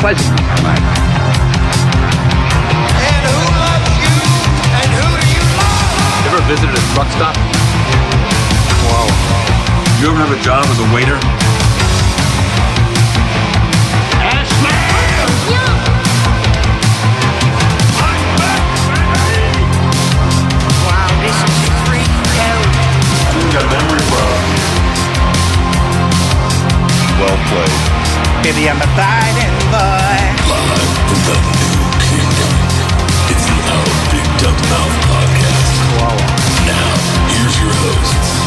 pleasant in my life. And who loves you? And who do you love? You ever visited a truck stop? Wow. You ever have a job as a waiter? Wow, this is a freak show. You got memory problem. Well played. Baby, I'm a fighting boy. Live from the new kingdom. It's the Our Big Dumb Mouth Podcast. Wow. Now, here's your hosts,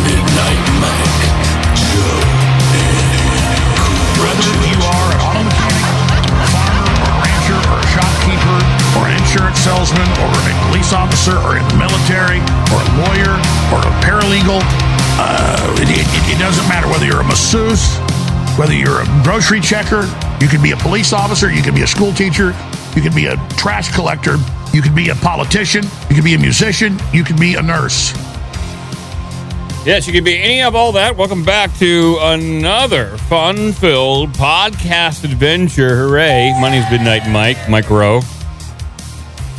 Midnight Mike, Joe, and Whether you are an auto mechanic, a farmer, or a rancher, or a shopkeeper, or an insurance salesman, or a police officer, or in the military, or a lawyer, or a paralegal, it doesn't matter whether you're a masseuse, whether you're a grocery checker, you could be a police officer, you could be a school teacher, you could be a trash collector, you could be a politician, you could be a musician, you could be a nurse. Yes, you can be any of all that. Welcome back to another fun-filled podcast adventure. Hooray. My name's Midnight Mike Rowe.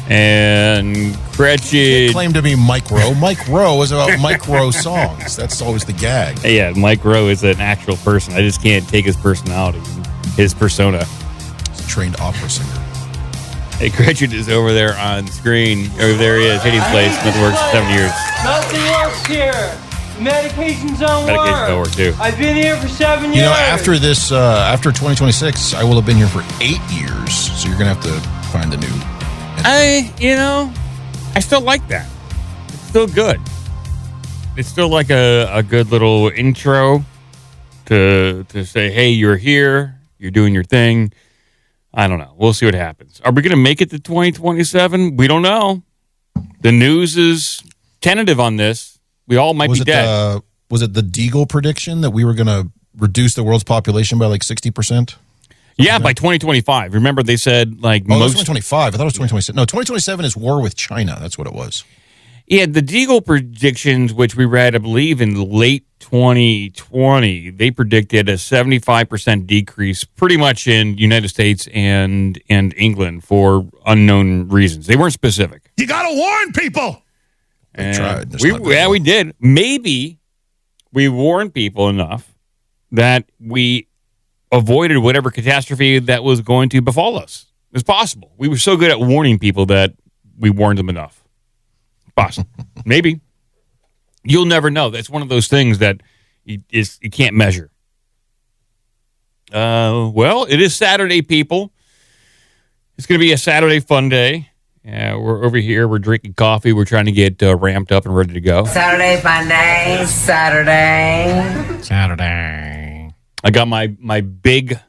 And Gretchen. Claim to be Mike Rowe. Mike Rowe is about Mike Rowe songs. That's always the gag. Yeah, Mike Rowe is an actual person. I just can't take his personality, his persona. He's a trained opera singer. Hey, Gretchen is over there on screen. Over there he is, hitting place. Nothing works for 7 years. Nothing works here. Medications don't work. Medications don't work, too. I've been here for 7 years. You know, after this, after 2026, I will have been here for 8 years. So you're going to have to find a new. I still like that. It's still good. It's still like a good little intro to say, hey, you're here. You're doing your thing. I don't know. We'll see what happens. Are we going to make it to 2027? We don't know. The news is tentative on this. We all might be dead. Was it the Deagel prediction that we were going to reduce the world's population by like 60%? Yeah, by 2025. Remember, they said like most. 2025. I thought it was 2027. No, 2027 is war with China. That's what it was. Yeah, the Deagel predictions, which we read, I believe, in late 2020, they predicted a 75% decrease pretty much in United States and England for unknown reasons. They weren't specific. You got to warn people. They tried. We did. Maybe we warned people enough that we avoided whatever catastrophe that was going to befall us. It's possible. We were so good at warning people that we warned them enough. Possible. Maybe. You'll never know. That's one of those things that you can't measure. Well, it is Saturday, people. It's going to be a Saturday fun day. We're over here. We're drinking coffee. We're trying to get ramped up and ready to go. Saturday fun day. Saturday. I got my big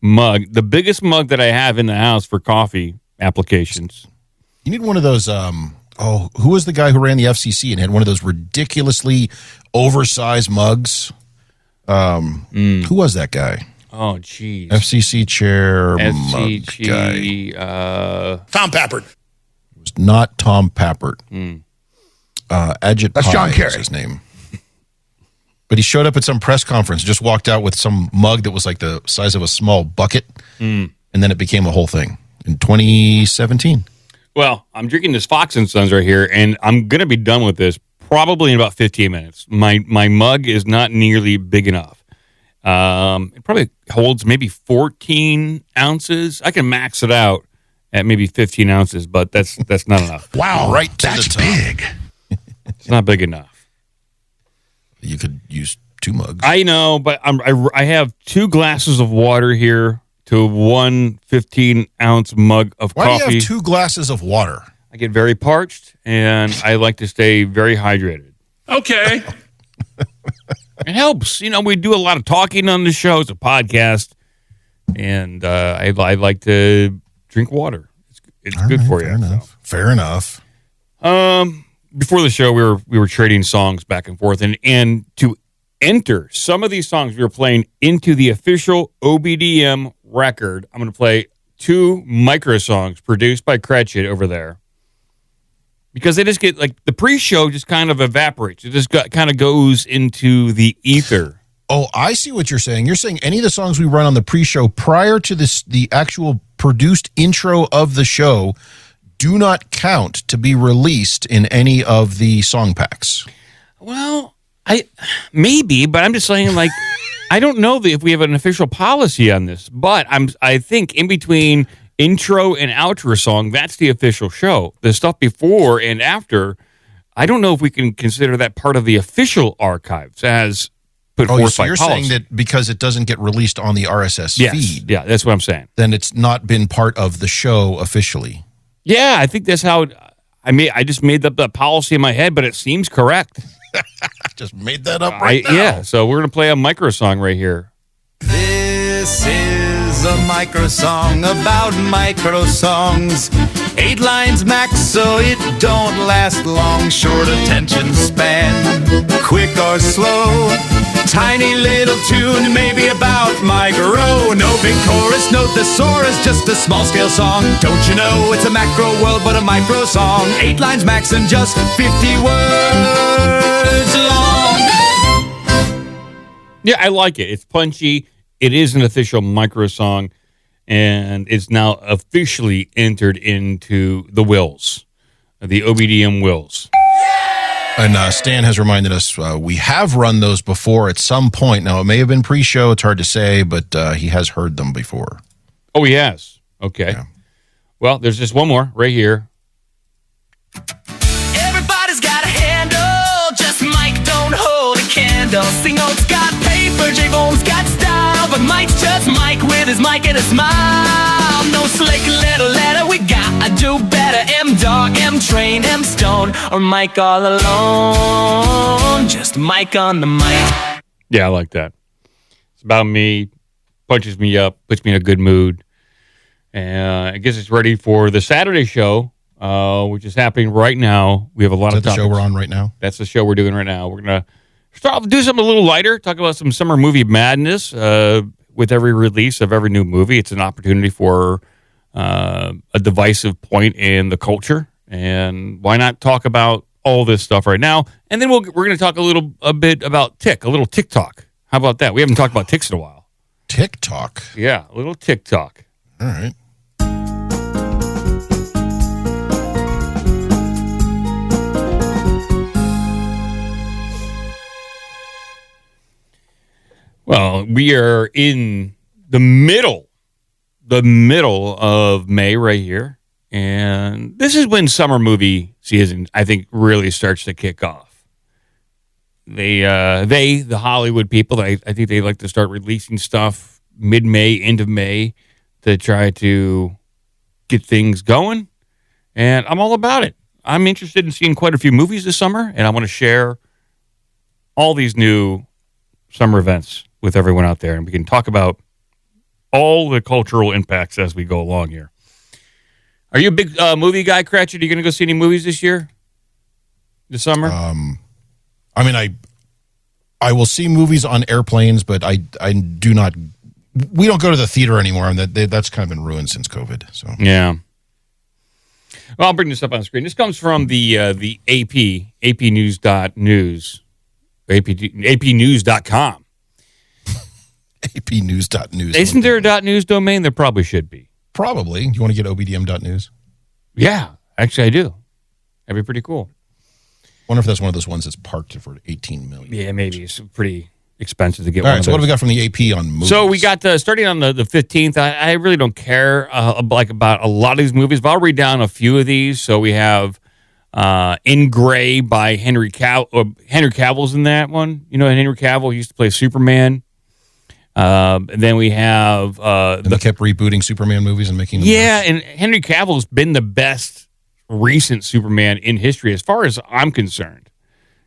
mug, the biggest mug that I have in the house for coffee applications. You need one of those. Who was the guy who ran the FCC and had one of those ridiculously oversized mugs? Who was that guy? Oh, geez. FCC chair FCC, mug guy. Tom Pappert. It was not Tom Pappert. Ajit That's Pai John Kerry. is his name. But he showed up at some press conference, just walked out with some mug that was like the size of a small bucket, and then it became a whole thing in 2017. Well, I'm drinking this Fox & Sons right here, and I'm going to be done with this probably in about 15 minutes. My mug is not nearly big enough. It probably holds maybe 14 ounces. I can max it out at maybe 15 ounces, but that's not enough. Wow, Right to that's the top. big. It's not big enough. You could use 2 mugs. I know, but I have 2 glasses of water here to one 15-ounce mug of Why coffee. do you have 2 glasses of water? I get very parched, and I like to stay very hydrated. Okay. It helps. You know, we do a lot of talking on the show. It's a podcast, and I like to drink water. It's good for you. Fair enough. Before the show, we were trading songs back and forth, and to enter some of these songs we were playing into the official OBDM record, I'm going to play 2 micro songs produced by Cretched over there. Because they just get, like, the pre-show just kind of evaporates. It just kind of goes into the ether. Oh, I see what you're saying. You're saying any of the songs we run on the pre-show prior to the actual produced intro of the show do not count to be released in any of the song packs. Well, maybe, but I'm just saying, like, I don't know if we have an official policy on this, but I think in between intro and outro song, that's the official show. The stuff before and after, I don't know if we can consider that part of the official archives as put forth by you're policy. saying that because it doesn't get released on the RSS feed. Yeah, that's what I'm saying. Then it's not been part of the show officially. Yeah, I think that's how I just made up that policy in my head, but it seems correct. Just made that up right now. Yeah, so we're going to play a micro song right here. This is a micro song about micro songs. 8 lines max, so it don't last long. Short attention span, quick or slow. Tiny little tune, maybe about micro. No big chorus, no thesaurus, just a small scale song. Don't you know it's a macro world, but a micro song. 8 lines max and just 50 words long. Yeah, I like it. It's punchy. It is an official micro song, and it's now officially entered into the wills, the OBDM wills. And Stan has reminded us we have run those before at some point. Now, it may have been pre-show. It's hard to say, but he has heard them before. Oh, he has? Okay. Yeah. Well, there's just one more right here. Everybody's got a handle, just Mike don't hold a candle. Sing-O's got paper, J-Bone's got style, but Mike's just Mike with his mic and a smile. No slick little letter, we gotta do better. M-Dog, M-Train, M-Stone, or Mike all alone. Just Mike on the mic. Yeah, I like that. It's about me, punches me up, puts me in a good mood. And I guess it's ready for the Saturday show, which is happening right now. We have a lot of topics. Is that the show we're on right now? That's the show we're doing right now. We're going to start off, do something a little lighter, talk about some summer movie madness. With every release of every new movie, it's an opportunity for a divisive point in the culture. And why not talk about all this stuff right now? And then we're going to talk a bit about a little TikTok. How about that? We haven't talked about ticks in a while. TikTok? Yeah, a little TikTok. All right. Well, we are in the middle of May right here. And this is when summer movie season, I think, really starts to kick off. The Hollywood people, I think they like to start releasing stuff mid-May, end of May to try to get things going. And I'm all about it. I'm interested in seeing quite a few movies this summer, and I want to share all these new summer events with everyone out there, and we can talk about all the cultural impacts as we go along here. Are you a big movie guy, Cratchit? Are you going to go see any movies this year? This summer? I mean, I will see movies on airplanes, but I do not. We don't go to the theater anymore, and that's kind of been ruined since COVID. So yeah. Well, I'll bring this up on the screen. This comes from the AP News.news, APnews.com. APnews.news. Isn't there a .news domain? There probably should be. Probably. You want to get OBDM.news? Yeah, actually I do. That'd be pretty cool. Wonder if that's one of those ones that's parked for $18 million. Yeah, maybe. It's pretty expensive to get All one right, of so those. what do we got from the AP on movies? So we got, starting on the 15th, I really don't care about a lot of these movies, but I'll read down a few of these. So we have In Gray by Henry Cavill. Henry Cavill's in that one. You know, Henry Cavill, he used to play Superman. And then we have... they kept rebooting Superman movies and making them worse. And Henry Cavill's been the best recent Superman in history as far as I'm concerned.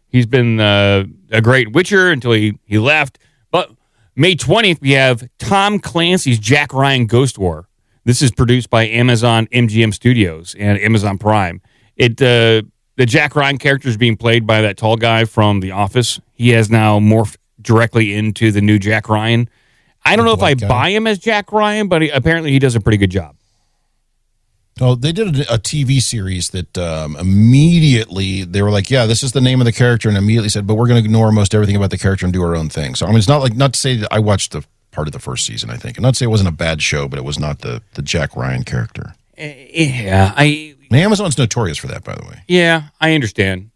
He's been a great Witcher until he left. But May 20th, we have Tom Clancy's Jack Ryan Ghost War. This is produced by Amazon MGM Studios and Amazon Prime. The Jack Ryan character is being played by that tall guy from The Office. He has now morphed directly into the new Jack Ryan. I don't know if I buy him as Jack Ryan, but apparently he does a pretty good job. Oh, they did a TV series that immediately they were like, yeah, this is the name of the character, and immediately said, but we're going to ignore most everything about the character and do our own thing. So, I mean, it's not to say that I watched the part of the first season, I think. And not to say it wasn't a bad show, but it was not the Jack Ryan character. Yeah. Amazon's notorious for that, by the way. Yeah, I understand.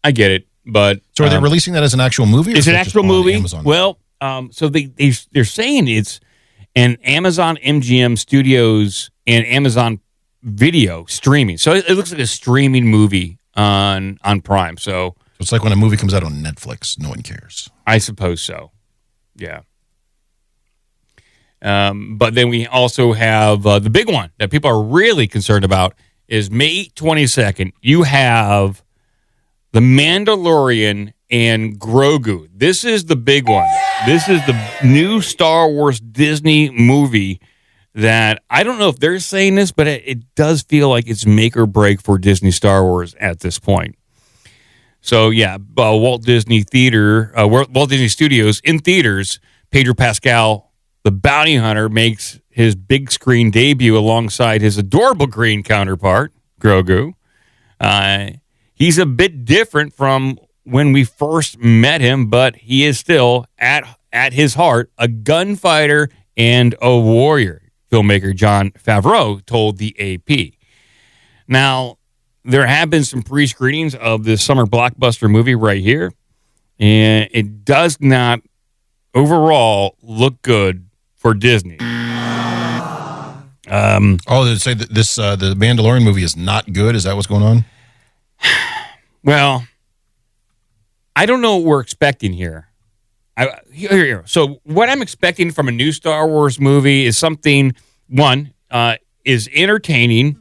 I get it. But so are they releasing that as an actual movie? It's an actual movie. Well, so they're saying it's an Amazon MGM Studios and Amazon Video streaming. So it looks like a streaming movie on Prime. So it's like when a movie comes out on Netflix, no one cares. I suppose so. Yeah. But then we also have the big one that people are really concerned about is May 22nd. You have The Mandalorian and Grogu. This is the big one. This is the new Star Wars Disney movie that I don't know if they're saying this, but it does feel like it's make or break for Disney Star Wars at this point. So yeah, Walt Disney Studios in theaters. Pedro Pascal, the bounty hunter, makes his big screen debut alongside his adorable green counterpart, Grogu. He's a bit different from when we first met him, but he is still, at his heart, a gunfighter and a warrior, filmmaker Jon Favreau told the AP. Now, there have been some pre-screenings of this summer blockbuster movie right here, and it does not overall look good for Disney. They say that the Mandalorian movie is not good. Is that what's going on? Well, I don't know what we're expecting here. Here. So what I'm expecting from a new Star Wars movie is something, one, is entertaining,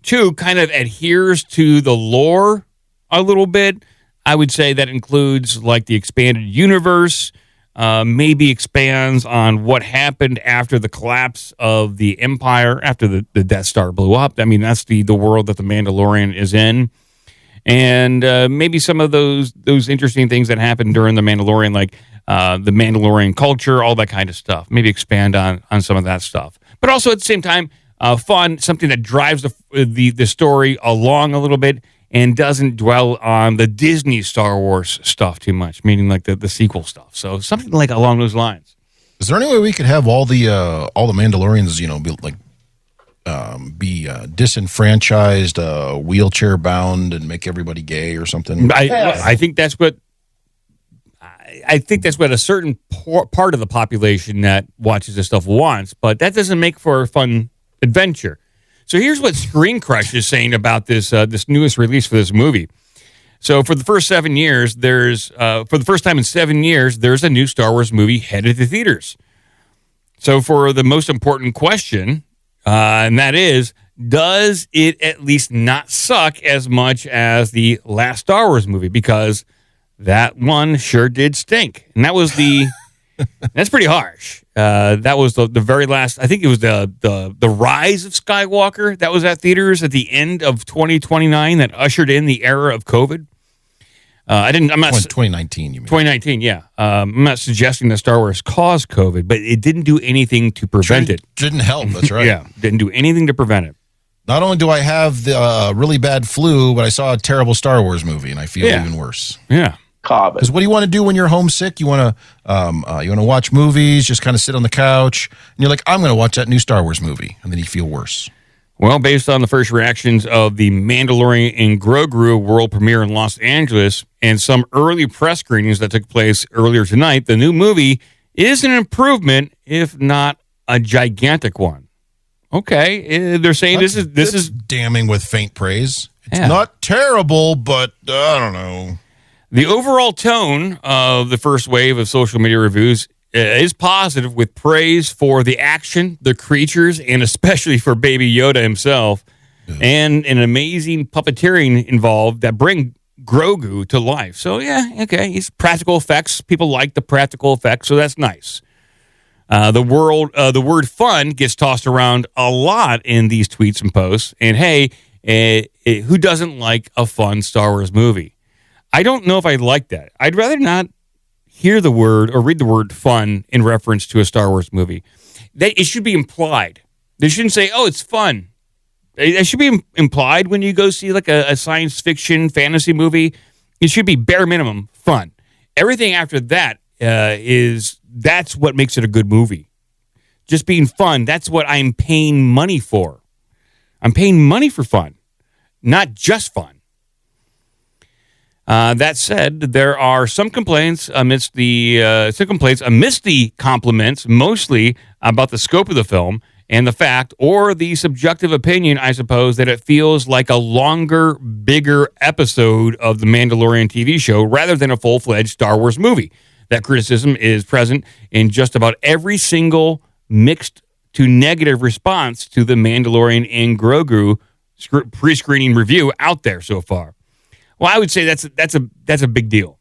two, kind of adheres to the lore a little bit. I would say that includes like the expanded universe, maybe expands on what happened after the collapse of the Empire, after the Death Star blew up. I mean, that's the world that the Mandalorian is in. And maybe some of those interesting things that happened during the Mandalorian, like the Mandalorian culture, all that kind of stuff. Maybe expand on some of that stuff. But also at the same time, fun, something that drives the story along a little bit and doesn't dwell on the Disney Star Wars stuff too much, meaning like the sequel stuff. So something like along those lines. Is there any way we could have all the Mandalorians, be disenfranchised, wheelchair bound, and make everybody gay or something? I think that's what a certain part of the population that watches this stuff wants, but that doesn't make for a fun adventure. So here's what Screen Crush is saying about this newest release for this movie. So for the first 7 years, for the first time in 7 years, there's a new Star Wars movie headed to theaters. So for the most important question, and that is, does it at least not suck as much as the last Star Wars movie? Because that one sure did stink. And that was that's pretty harsh. That was the very last, I think it was the Rise of Skywalker that was at theaters at the end of 2029 that ushered in the era of COVID. I'm not 2019, you mean? 2019, yeah. I'm not suggesting that Star Wars caused COVID, but it didn't do anything to prevent it. Didn't help, that's right. Yeah, didn't do anything to prevent it. Not only do I have the really bad flu, but I saw a terrible Star Wars movie, and I feel even worse. Yeah. Because what do you want to do when you're homesick? You want to watch movies, just kind of sit on the couch, and you're like, I'm going to watch that new Star Wars movie, and then you feel worse. Well, based on the first reactions of the Mandalorian and Grogu world premiere in Los Angeles and some early press screenings that took place earlier tonight, the new movie is an improvement, if not a gigantic one. Okay, they're saying this is damning with faint praise. It's not terrible, but I don't know. The overall tone of the first wave of social media reviews is positive, with praise for the action, the creatures, and especially for Baby Yoda himself, and an amazing puppeteering involved that bring Grogu to life. So it's practical effects. People like the practical effects, so that's nice. The word fun gets tossed around a lot in these tweets and posts. And hey, who doesn't like a fun Star Wars movie? I don't know if I like that. I'd rather not hear the word or read the word fun in reference to a Star Wars movie. It should be implied. They shouldn't say, oh, it's fun. It should be implied when you go see like a science fiction fantasy movie. It should be bare minimum fun. Everything after that that's what makes it a good movie. Just being fun. That's what I'm paying money for. I'm paying money for fun, not just fun. That said, there are some complaints amidst the compliments, mostly about the scope of the film and the fact, or the subjective opinion, I suppose, that it feels like a longer, bigger episode of the Mandalorian TV show rather than a full-fledged Star Wars movie. That criticism is present in just about every single mixed to negative response to the Mandalorian and Grogu pre-screening review out there so far. Well, I would say that's a big deal.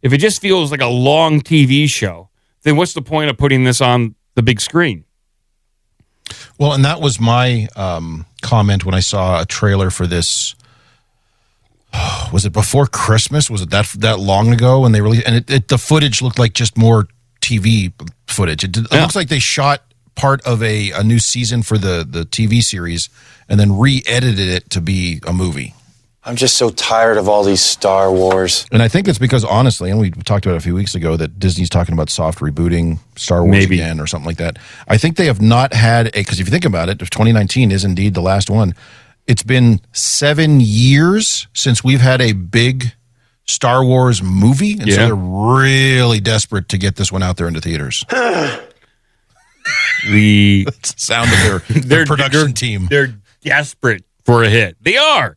If it just feels like a long TV show, then what's the point of putting this on the big screen? Well, and that was my comment when I saw a trailer for this. Was it before Christmas? Was it that long ago when they released? And the footage looked like just more TV footage. It looks like they shot part of a new season for the TV series and then re-edited it to be a movie. I'm just so tired of all these Star Wars. And I think it's because, honestly, and we talked about it a few weeks ago, that Disney's talking about soft rebooting Star Wars again or something like that. I think they have not had because if you think about it, if 2019 is indeed the last one, it's been 7 years since we've had a big Star Wars movie. And so they're really desperate to get this one out there into theaters. The sound of their production team. They're desperate for a hit. They are.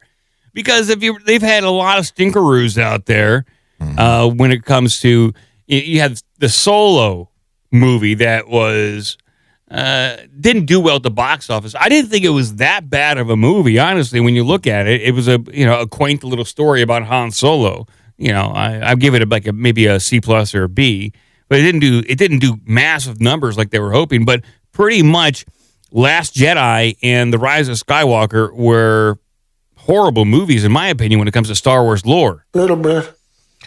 Because they've had a lot of stinkeroos out there when it comes to, you have the Solo movie that was didn't do well at the box office. I didn't think it was that bad of a movie, honestly. When you look at it, it was a quaint little story about Han Solo. I give it maybe a C+ or a B, but it didn't do massive numbers like they were hoping. But pretty much, Last Jedi and The Rise of Skywalker were horrible movies, in my opinion, when it comes to Star Wars lore. Little bit.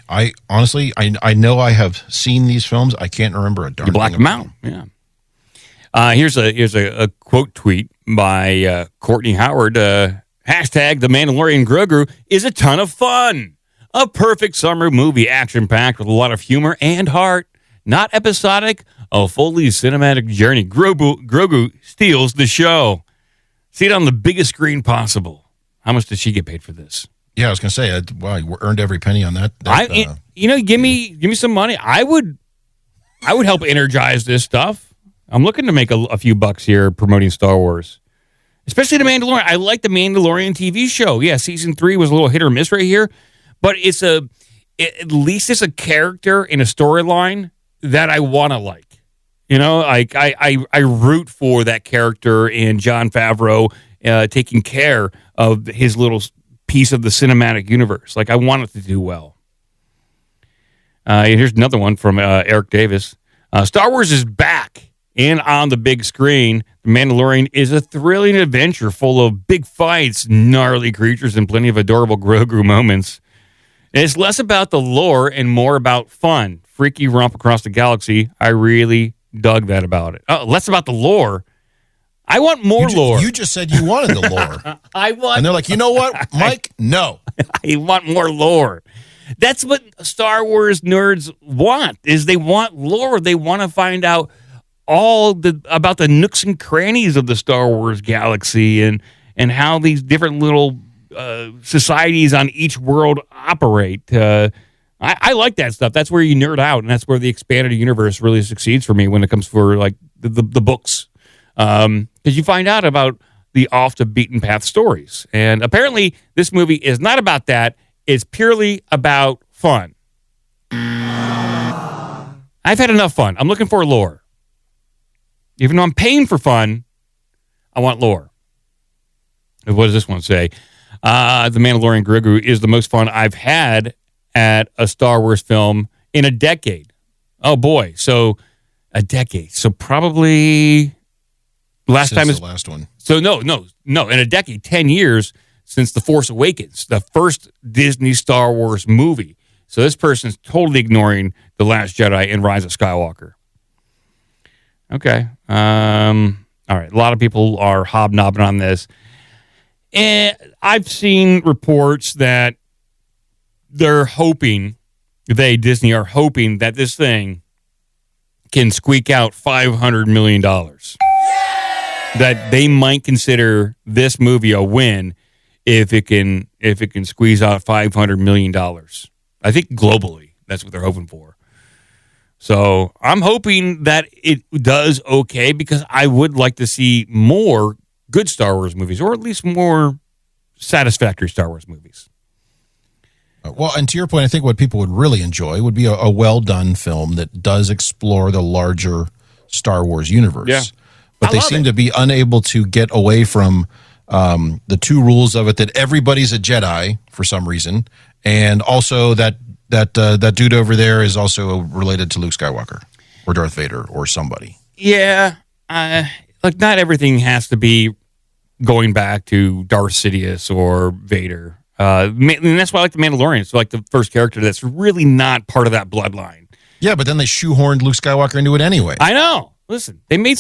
I honestly know I have seen these films. I can't remember a darn thing. You black them out. Yeah. Here's a quote tweet by Courtney Howard. Hashtag The Mandalorian Grogu is a ton of fun. A perfect summer movie, action-packed with a lot of humor and heart. Not episodic, a fully cinematic journey. Grogu steals the show. See it on the biggest screen possible. How much did she get paid for this? Yeah, I was going to say, wow, you earned every penny on that. Give me some money. I would help energize this stuff. I'm looking to make a few bucks here promoting Star Wars, especially the Mandalorian. I like the Mandalorian TV show. Yeah, season 3 was a little hit or miss right here, but at least it's a character in a storyline that I want to like. I root for that character in Jon Favreau taking care of his little piece of the cinematic universe. Like, I want it to do well. Here's another one from Eric Davis. Star Wars is back and on the big screen. The Mandalorian is a thrilling adventure full of big fights, gnarly creatures, and plenty of adorable Grogu moments. And it's less about the lore and more about fun. Freaky romp across the galaxy. I really dug that about it. Less about the lore. I want more lore. You just said you wanted the lore. And they're like, you know what, Mike? No. I want more lore. That's what Star Wars nerds want, is they want lore. They want to find out about the nooks and crannies of the Star Wars galaxy and how these different little societies on each world operate. I like that stuff. That's where you nerd out, and that's where the expanded universe really succeeds for me when it comes for like the books. Because you find out about the off the beaten path stories. And apparently this movie is not about that. It's purely about fun. I've had enough fun. I'm looking for lore. Even though I'm paying for fun, I want lore. What does this one say? The Mandalorian Grogu is the most fun I've had at a Star Wars film in a decade. Oh boy. So a decade. So probably last time is the last one. So no. In a decade, 10 years since The Force Awakens, the first Disney Star Wars movie. So this person's totally ignoring The Last Jedi and Rise of Skywalker. Okay. All right. A lot of people are hobnobbing on this. And I've seen reports that Disney are hoping that this thing can squeak out $500 million. That they might consider this movie a win if it can squeeze out $500 million. I think globally, that's what they're hoping for. So I'm hoping that it does okay, because I would like to see more good Star Wars movies, or at least more satisfactory Star Wars movies. Well, and to your point, I think what people would really enjoy would be a well-done film that does explore the larger Star Wars universe. Yeah. But they seem to be unable to get away from the two rules of it, that everybody's a Jedi for some reason, and also that dude over there is also related to Luke Skywalker or Darth Vader or somebody. Yeah. Like, not everything has to be going back to Darth Sidious or Vader. And that's why I like the Mandalorian. It's like the first character that's really not part of that bloodline. Yeah, but then they shoehorned Luke Skywalker into it anyway. I know. Listen, they made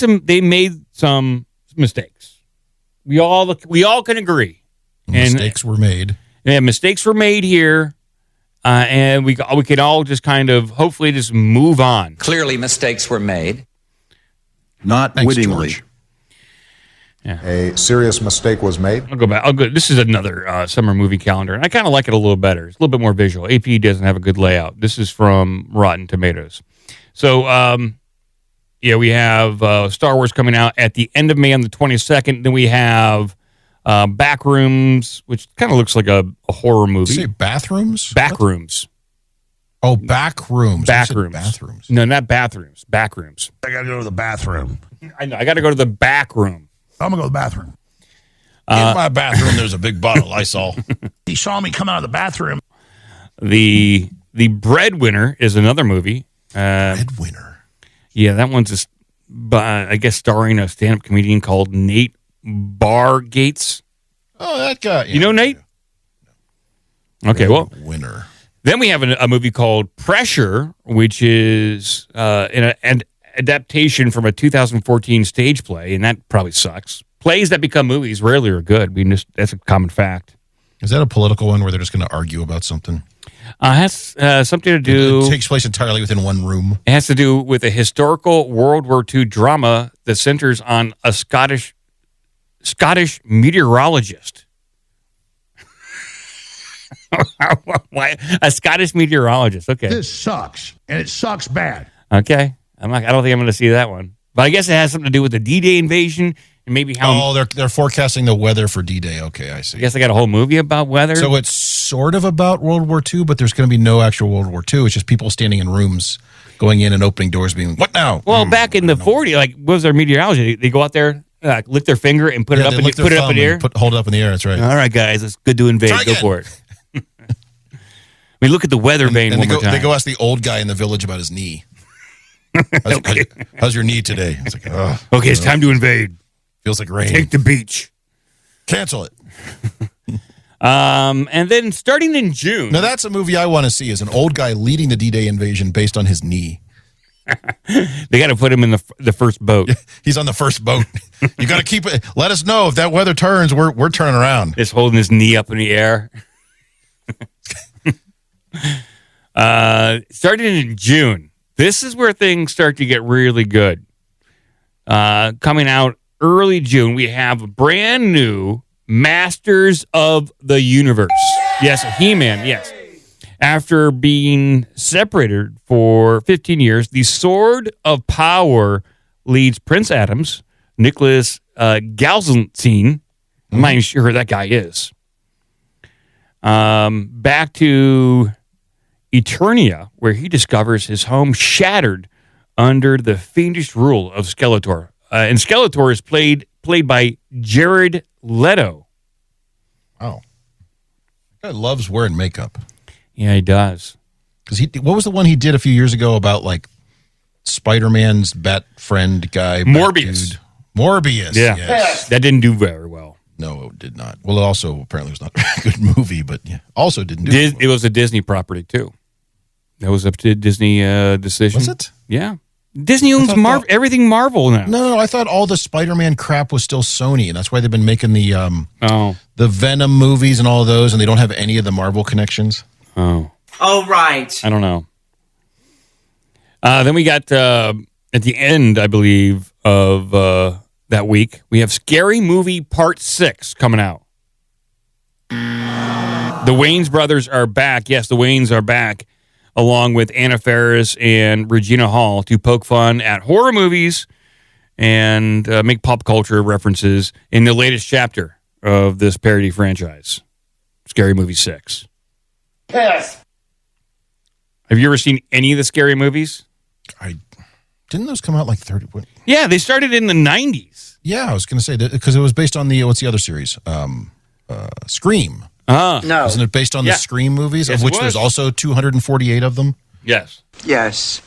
some mistakes. We all can agree. Mistakes were made. Yeah, mistakes were made here. And we can all just kind of hopefully just move on. Clearly, mistakes were made. Not Thanks, wittingly. George. Yeah. A serious mistake was made. I'll go back. This is another summer movie calendar, and I kind of like it a little better. It's a little bit more visual. AP doesn't have a good layout. This is from Rotten Tomatoes. So, we have Star Wars coming out at the end of May on the 22nd. Then we have Backrooms, which kind of looks like a horror movie. Did you say bathrooms? Backrooms. Oh, Backrooms. Backrooms. Bathrooms. No, not bathrooms. Backrooms. I got to go to the bathroom. I know. I got to go to the back room. I'm going to go to the bathroom. In my bathroom, there's a big bottle of Lysol. He saw me come out of the bathroom. The Breadwinner is another movie. Breadwinner. Yeah, that one's just, I guess, starring a stand-up comedian called Nate Bargatze. Oh, that guy. You know Nate? Okay, well. Winner. Then we have a movie called Pressure, which is an adaptation from a 2014 stage play, and that probably sucks. Plays that become movies rarely are good. That's a common fact. Is that a political one where they're just going to argue about something? It has something to do... It takes place entirely within one room. It has to do with a historical World War II drama that centers on a Scottish meteorologist. Why? A Scottish meteorologist. Okay. This sucks, and it sucks bad. Okay. I don't think I'm going to see that one. But I guess it has something to do with the D-Day invasion and maybe how... Oh, they're forecasting the weather for D-Day. Okay, I see. I guess they got a whole movie about weather. So it's sort of about World War II, but there's going to be no actual World War II. It's just people standing in rooms, going in and opening doors, being, what now? Well, back in the 40s, like, what was their meteorology? They go out there, lick their finger and put it up in the air? Hold it up in the air, that's right. All right, guys, it's good to invade. Go for it. We look at the weather vane one more time. They go ask the old guy in the village about his knee. How's your knee today? It's like, okay, it's time to invade. Feels like rain. Take the beach. Cancel it. And then starting in June. Now that's a movie I want to see, is an old guy leading the D-Day invasion based on his knee. They got to put him in the first boat. He's on the first boat. You got to keep it. Let us know if that weather turns. We're turning around. Just holding his knee up in the air. Starting in June. This is where things start to get really good. Coming out early June, we have a brand new Masters of the Universe. Yes, He-Man, yes. After being separated for 15 years, the Sword of Power leads Prince Adams, Nicholas Galzantine. I'm not even sure who that guy is. Back to Eternia, where he discovers his home shattered under the fiendish rule of Skeletor. And Skeletor is played by Jared Leto. Oh. That guy loves wearing makeup. Yeah, he does. Because what was the one he did a few years ago about, like, Spider-Man's bat friend guy? Morbius. Morbius, yeah. Yes. That didn't do very well. No, it did not. Well, it also apparently was not a good movie, but yeah, also didn't do It was a Disney property, too. That was up to Disney decision. Was it? Yeah. Disney owns everything Marvel now. No, I thought all the Spider-Man crap was still Sony, and that's why they've been making the Venom movies and all of those, and they don't have any of the Marvel connections. Oh, right. I don't know. Then we got at the end, I believe, of that week, we have Scary Movie Part 6 coming out. The Wayans brothers are back. Yes, the Wayans are back, along with Anna Faris and Regina Hall, to poke fun at horror movies and make pop culture references in the latest chapter of this parody franchise, Scary Movie 6. Yes. Have you ever seen any of the Scary movies? Didn't those come out like 30? Yeah, they started in the 90s. Yeah, I was going to say that because it was based on what's the other series? Scream. No. Isn't it based on the Scream movies, of which there's also 248 of them? Yes. Yes.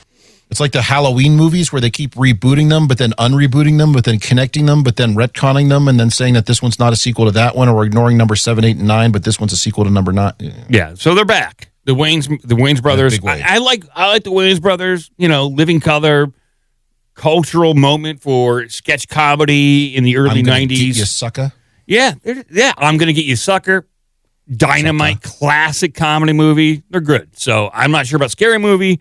It's like the Halloween movies where they keep rebooting them, but then unrebooting them, but then connecting them, but then retconning them, and then saying that this one's not a sequel to that one, or ignoring number 7, 8, and 9, but this one's a sequel to number 9. Yeah, so they're back. The Wayans brothers. I like the Wayans brothers. You know, living color, cultural moment for sketch comedy in the early 90s. Get you, sucker. Yeah. I'm gonna get you, sucker. Dynamite, classic comedy movie. They're good. So I'm not sure about Scary Movie.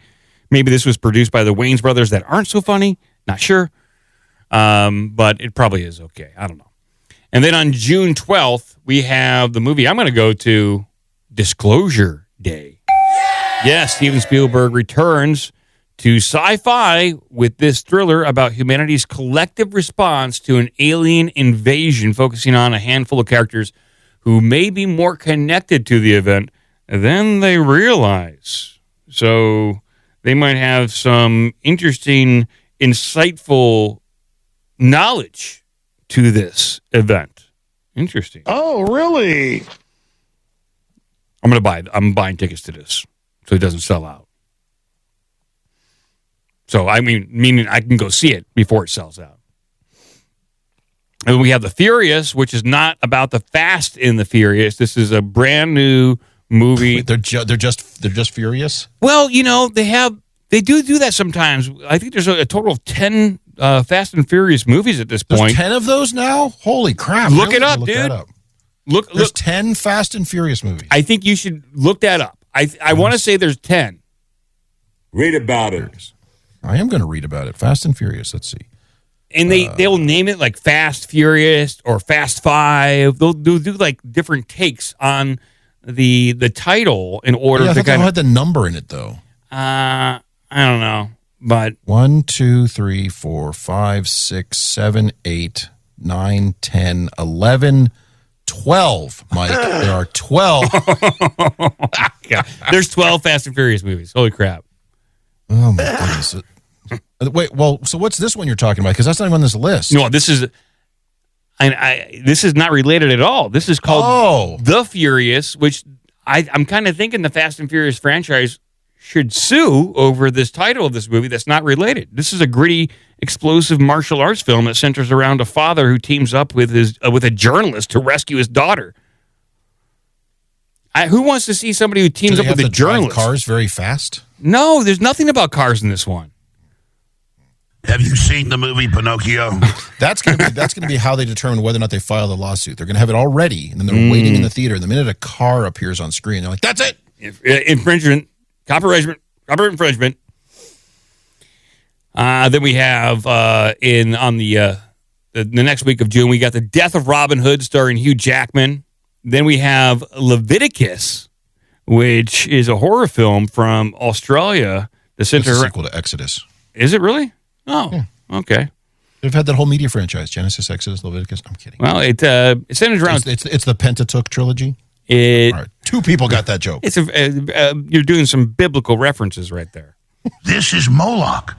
Maybe this was produced by the Wayans brothers that aren't so funny. Not sure. But it probably is okay. I don't know. And then on June 12th, we have the movie I'm going to go to, Disclosure Day. Yes, Steven Spielberg returns to sci-fi with this thriller about humanity's collective response to an alien invasion, focusing on a handful of characters who may be more connected to the event than they realize. So they might have some interesting, insightful knowledge to this event. Interesting. Oh, really? I'm buying tickets to this so it doesn't sell out. So, meaning I can go see it before it sells out. And we have The Furious, which is not about the Fast and the Furious. This is a brand new movie. Wait, they're just furious? Well, you know, they do that sometimes. I think there's a total of 10 Fast and Furious movies at this point. There's 10 of those now? Holy crap. Look it up, dude. There's 10 Fast and Furious movies. I think you should look that up. I want to say there's 10. Read about it. I am going to read about it. Fast and Furious. Let's see. And they'll name it like Fast Furious or Fast 5. They'll do like different takes on the title in order to kind of had the number in it though. I don't know, but 1, 2, 3, 4, 5, 6, 7, 8, 9, 10, 11, 12. Mike, there are 12. Yeah, there's 12 Fast and Furious movies. Holy crap! Oh my goodness. Wait, well, so what's this one you're talking about? Because that's not even on this list. No, this is. This is not related at all. This is called The Furious, which I'm kind of thinking the Fast and Furious franchise should sue over this title of this movie that's not related. This is a gritty, explosive martial arts film that centers around a father who teams up with a journalist to rescue his daughter. Who wants to see somebody who teams up with a journalist? Drive cars very fast? No, there's nothing about cars in this one. Have you seen the movie Pinocchio? That's gonna be how they determine whether or not they file the lawsuit. They're gonna have it all ready, and then they're waiting in the theater. And the minute a car appears on screen, they're like, "That's it." Infringement, copyright infringement. Then we have on the next week of June, we got The Death of Robin Hood starring Hugh Jackman. Then we have Leviticus, which is a horror film from Australia. It's a sequel to Exodus. Is it really? Oh, yeah. Okay. They've had that whole media franchise: Genesis, Exodus, Leviticus. I'm kidding. Well, it centers around. It's the Pentateuch trilogy. All right. 2 people got that joke. It's you're doing some biblical references right there. This is Moloch.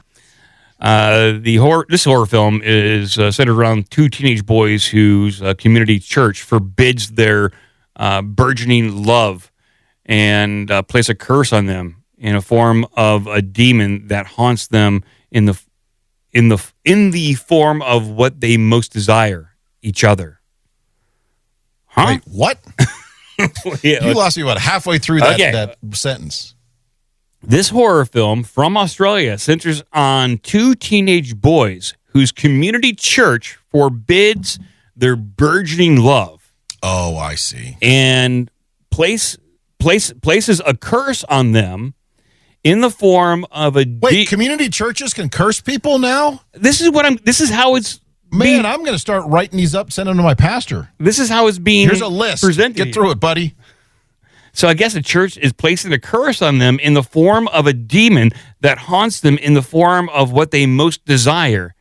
This horror film is centered around 2 teenage boys whose community church forbids their burgeoning love and place a curse on them in a form of a demon that haunts them in the form of what they most desire, each other. Huh? Wait, what? Yeah, you lost me about halfway through that sentence. This horror film from Australia centers on two teenage boys whose community church forbids their burgeoning love. Oh, I see. And places a curse on them in the form of a community churches can curse people now? This is how it's I'm going to start writing these up, sending them to my pastor. This is how it's being Here's a list. presented. Get through it, buddy. So I guess the church is placing a curse on them in the form of a demon that haunts them in the form of what they most desire,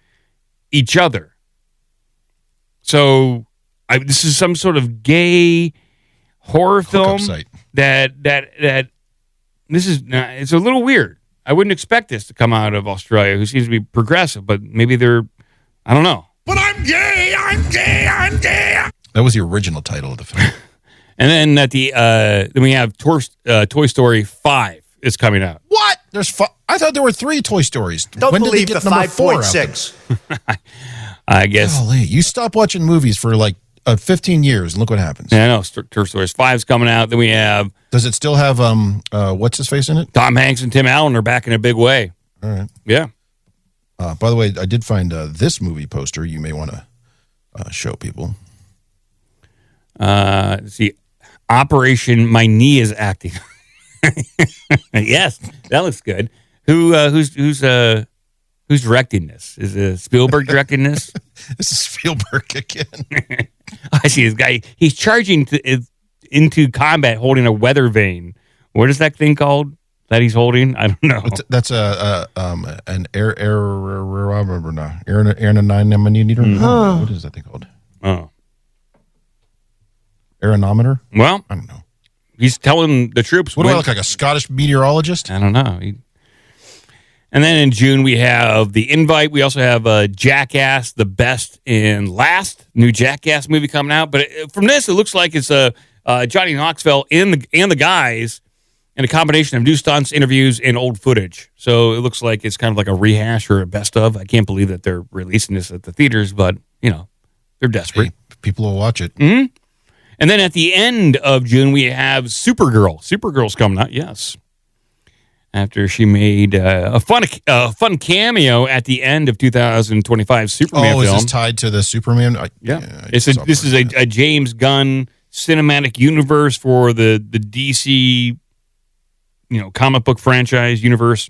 each other. So this is some sort of gay horror film that this is it's a little weird. I wouldn't expect this to come out of Australia, who seems to be progressive, but maybe they're, I don't know. But I'm gay, I'm gay, I'm gay. That was the original title of the film. And then at the then we have Toy Story 5 is coming out. What? There's I thought there were 3 Toy Stories. Don't when did they believe get the number 4 out 5.6. I guess. Golly, you stop watching movies for like 15 years and look what happens. Yeah, I know. Toy Story 5 is coming out. Then we have. Does it still have what's his face in it? Tom Hanks and Tim Allen are back in a big way. All right. Yeah. By the way, I did find this movie poster. You may want to show people. Let's see. Operation My Knee is Acting. Yes, that looks good. Who's directing this? Is Spielberg directing this? This is Spielberg again. I see this guy. He's charging into combat holding a weather vane. What is that thing called that he's holding? I don't know. That's an aeronameter. What is that thing called? Oh, aeronometer. Well, I don't know. He's telling the troops. What do I look like, a Scottish meteorologist? I don't know. And then in June, we have The Invite. We also have Jackass, The Best and Last, new Jackass movie coming out. But from this, it looks like it's Johnny Knoxville and the guys and a combination of new stunts, interviews, and old footage. So it looks like it's kind of like a rehash or a best of. I can't believe that they're releasing this at the theaters, but, they're desperate. Hey, people will watch it. Mm-hmm. And then at the end of June, we have Supergirl. Supergirl's coming out, yes. After she made a fun cameo at the end of 2025 Superman film. Oh, is this tied to the Superman? This is a James Gunn cinematic universe for the DC, comic book franchise universe.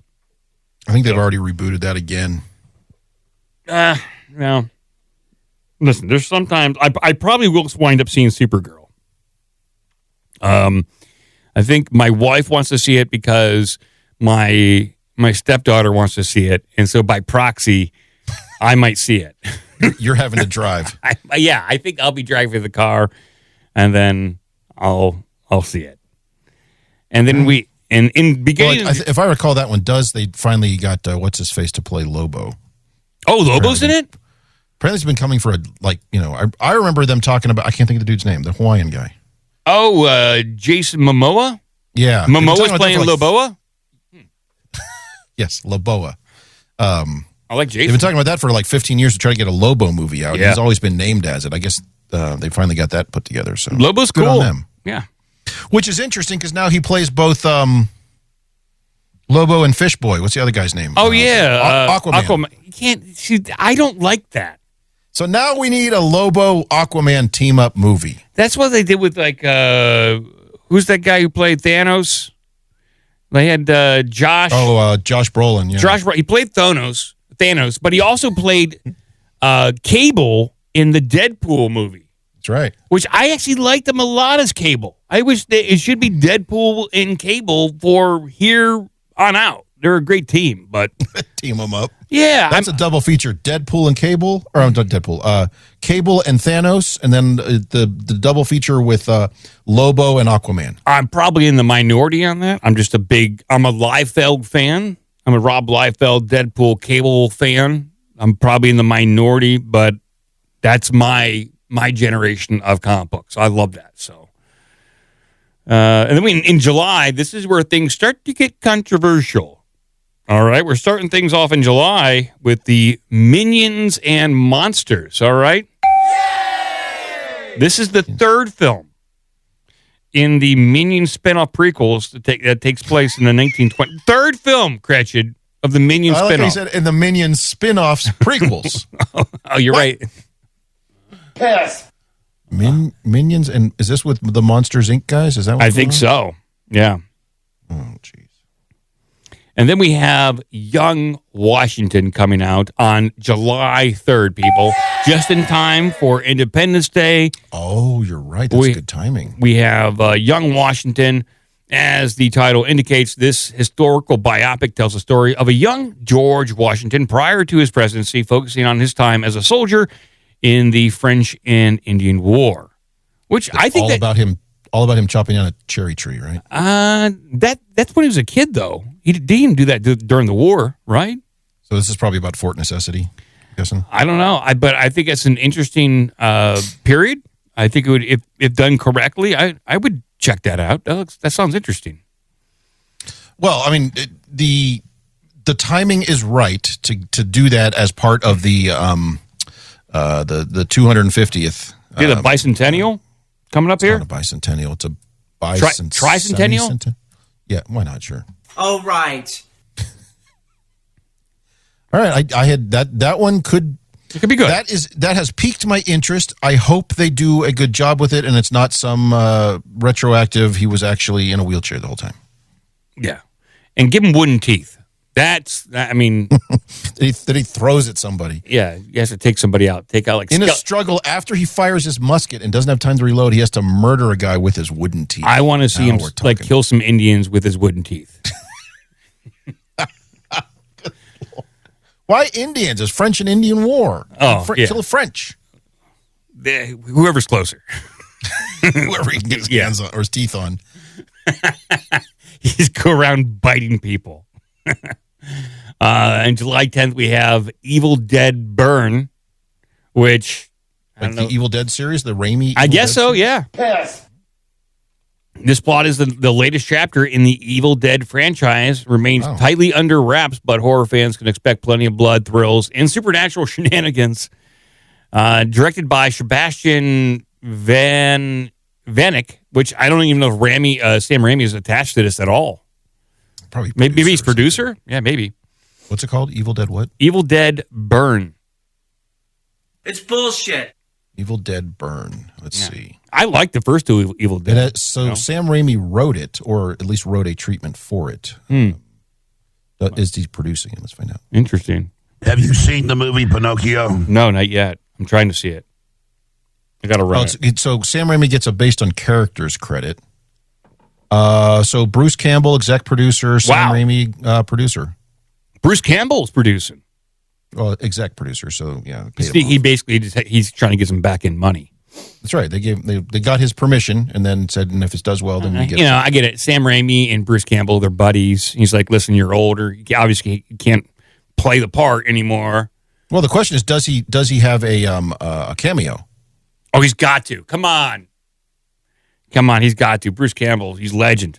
I think they've already rebooted that again. Well, listen, there's sometimes I probably will wind up seeing Supergirl. I think my wife wants to see it because my stepdaughter wants to see it, and so by proxy, I might see it. You're having to drive. I think I'll be driving the car, and then I'll see it. And then in beginning, if I recall, that one they finally got what's his face to play Lobo. Oh, Lobo's in it. Apparently, it's been coming for I remember them talking about. I can't think of the dude's name, the Hawaiian guy. Oh, Jason Momoa. Yeah, Momoa's playing Loboa. Yes, Loboa. I like Jason. They've been talking about that for like 15 years to try to get a Lobo movie out. Yeah. He's always been named as it. I guess they finally got that put together. So Lobo's good cool. on them. Yeah, which is interesting because now he plays both Lobo and Fishboy. What's the other guy's name? Oh yeah, Aquaman. You can't. See, I don't like that. So now we need a Lobo Aquaman team up movie. That's what they did with who's that guy who played Thanos? They had Josh. Oh, Josh Brolin. Yeah. Josh. He played Thanos, but he also played Cable in the Deadpool movie. That's right. Which I actually liked him a lot as Cable. I wish it should be Deadpool and Cable for here on out. They're a great team, but team them up. Yeah, that's a double feature: Deadpool and Cable, or Deadpool, Cable and Thanos, and then the double feature with Lobo and Aquaman. I'm probably in the minority on that. I'm a Liefeld fan. I'm a Rob Liefeld Deadpool Cable fan. I'm probably in the minority, but that's my generation of comic books. I love that. So, and then in July, this is where things start to get controversial. All right, we're starting things off in July with the Minions and Monsters, all right? Yay! This is the third film in the Minion spinoff prequels that takes place in the 1920s. Third film, Cratchit, of the Minion spinoff. He said in the Minion spinoffs prequels. Oh, you're right. Yes. Minions, and is this with the Monsters Inc. guys? Is that what I think so. Yeah. Oh, jeez. And then we have Young Washington coming out on July 3rd, people, just in time for Independence Day. Oh, you're right. That's good timing. We have Young Washington. As the title indicates, this historical biopic tells the story of a young George Washington prior to his presidency, focusing on his time as a soldier in the French and Indian War. Which I think all about him chopping down a cherry tree, right? That's when he was a kid, though. He didn't do that during the war, right? So this is probably about Fort Necessity, I'm guessing. I don't know, but I think it's an interesting period. I think it would, if done correctly, I would check that out. That sounds interesting. Well, I mean, the timing is right to do that as part of the 250th. The bicentennial coming up here. Not a bicentennial. It's a tricentennial. Yeah, why not? Sure. All right. All right. I had that one could. It could be good. That has piqued my interest. I hope they do a good job with it, and it's not some retroactive. He was actually in a wheelchair the whole time. Yeah, and give him wooden teeth. I mean, that he throws at somebody. Yeah, he has to take somebody out. Take out in a struggle after he fires his musket and doesn't have time to reload. He has to murder a guy with his wooden teeth. I want to see him kill some Indians with his wooden teeth. Why Indians? It's French and Indian War. Oh, yeah. Kill the French. Whoever's closer. Whoever he can get his hands on or his teeth on. He's go around biting people. On July 10th, we have Evil Dead Burn, which I don't know. The Evil Dead series, the Raimi. I guess so. Yeah. Yes. This plot is the latest chapter in the Evil Dead franchise. Remains tightly under wraps, but horror fans can expect plenty of blood, thrills, and supernatural shenanigans. Directed by Sebastian Vanek, which I don't even know if Sam Raimi is attached to this at all. Probably. Maybe he's producer. Yeah, maybe. What's it called? Evil Dead what? Evil Dead Burn. It's bullshit. Evil Dead Burn. Let's see. I like the first two Evil Dead. Sam Raimi wrote it, or at least wrote a treatment for it. Is he producing it? Let's find out. Interesting. Have you seen the movie Pinocchio? No, not yet. I'm trying to see it. I got to run it. So Sam Raimi gets a based on characters credit. So Bruce Campbell, exec producer. Sam Raimi, producer. Bruce Campbell's producing. Well, exec producer. So yeah, he basically he's trying to get some back end money. That's right. They got his permission and then said, and if it does well, then you get. I get it. Sam Raimi and Bruce Campbell, they're buddies. He's like, listen, you're older. You obviously can't play the part anymore. Well, the question is, does he have a cameo? Oh, he's got to. Come on, he's got to. Bruce Campbell, he's legend.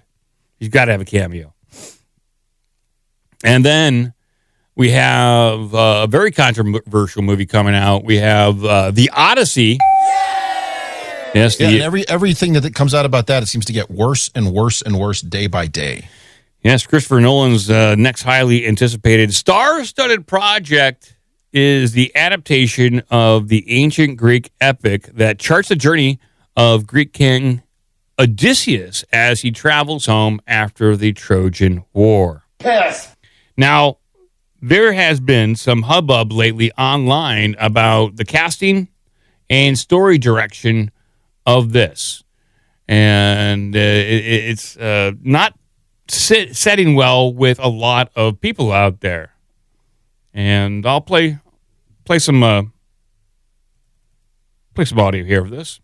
He's got to have a cameo. And then we have a very controversial movie coming out. We have the Odyssey. Yes, and everything that comes out about that, it seems to get worse and worse and worse day by day. Yes, Christopher Nolan's next highly anticipated star-studded project is the adaptation of the ancient Greek epic that charts the journey of Greek king Odysseus as he travels home after the Trojan War. Yes. Now, there has been some hubbub lately online about the casting and story direction of this. And it's not setting well with a lot of people out there. And I'll play some audio here of this.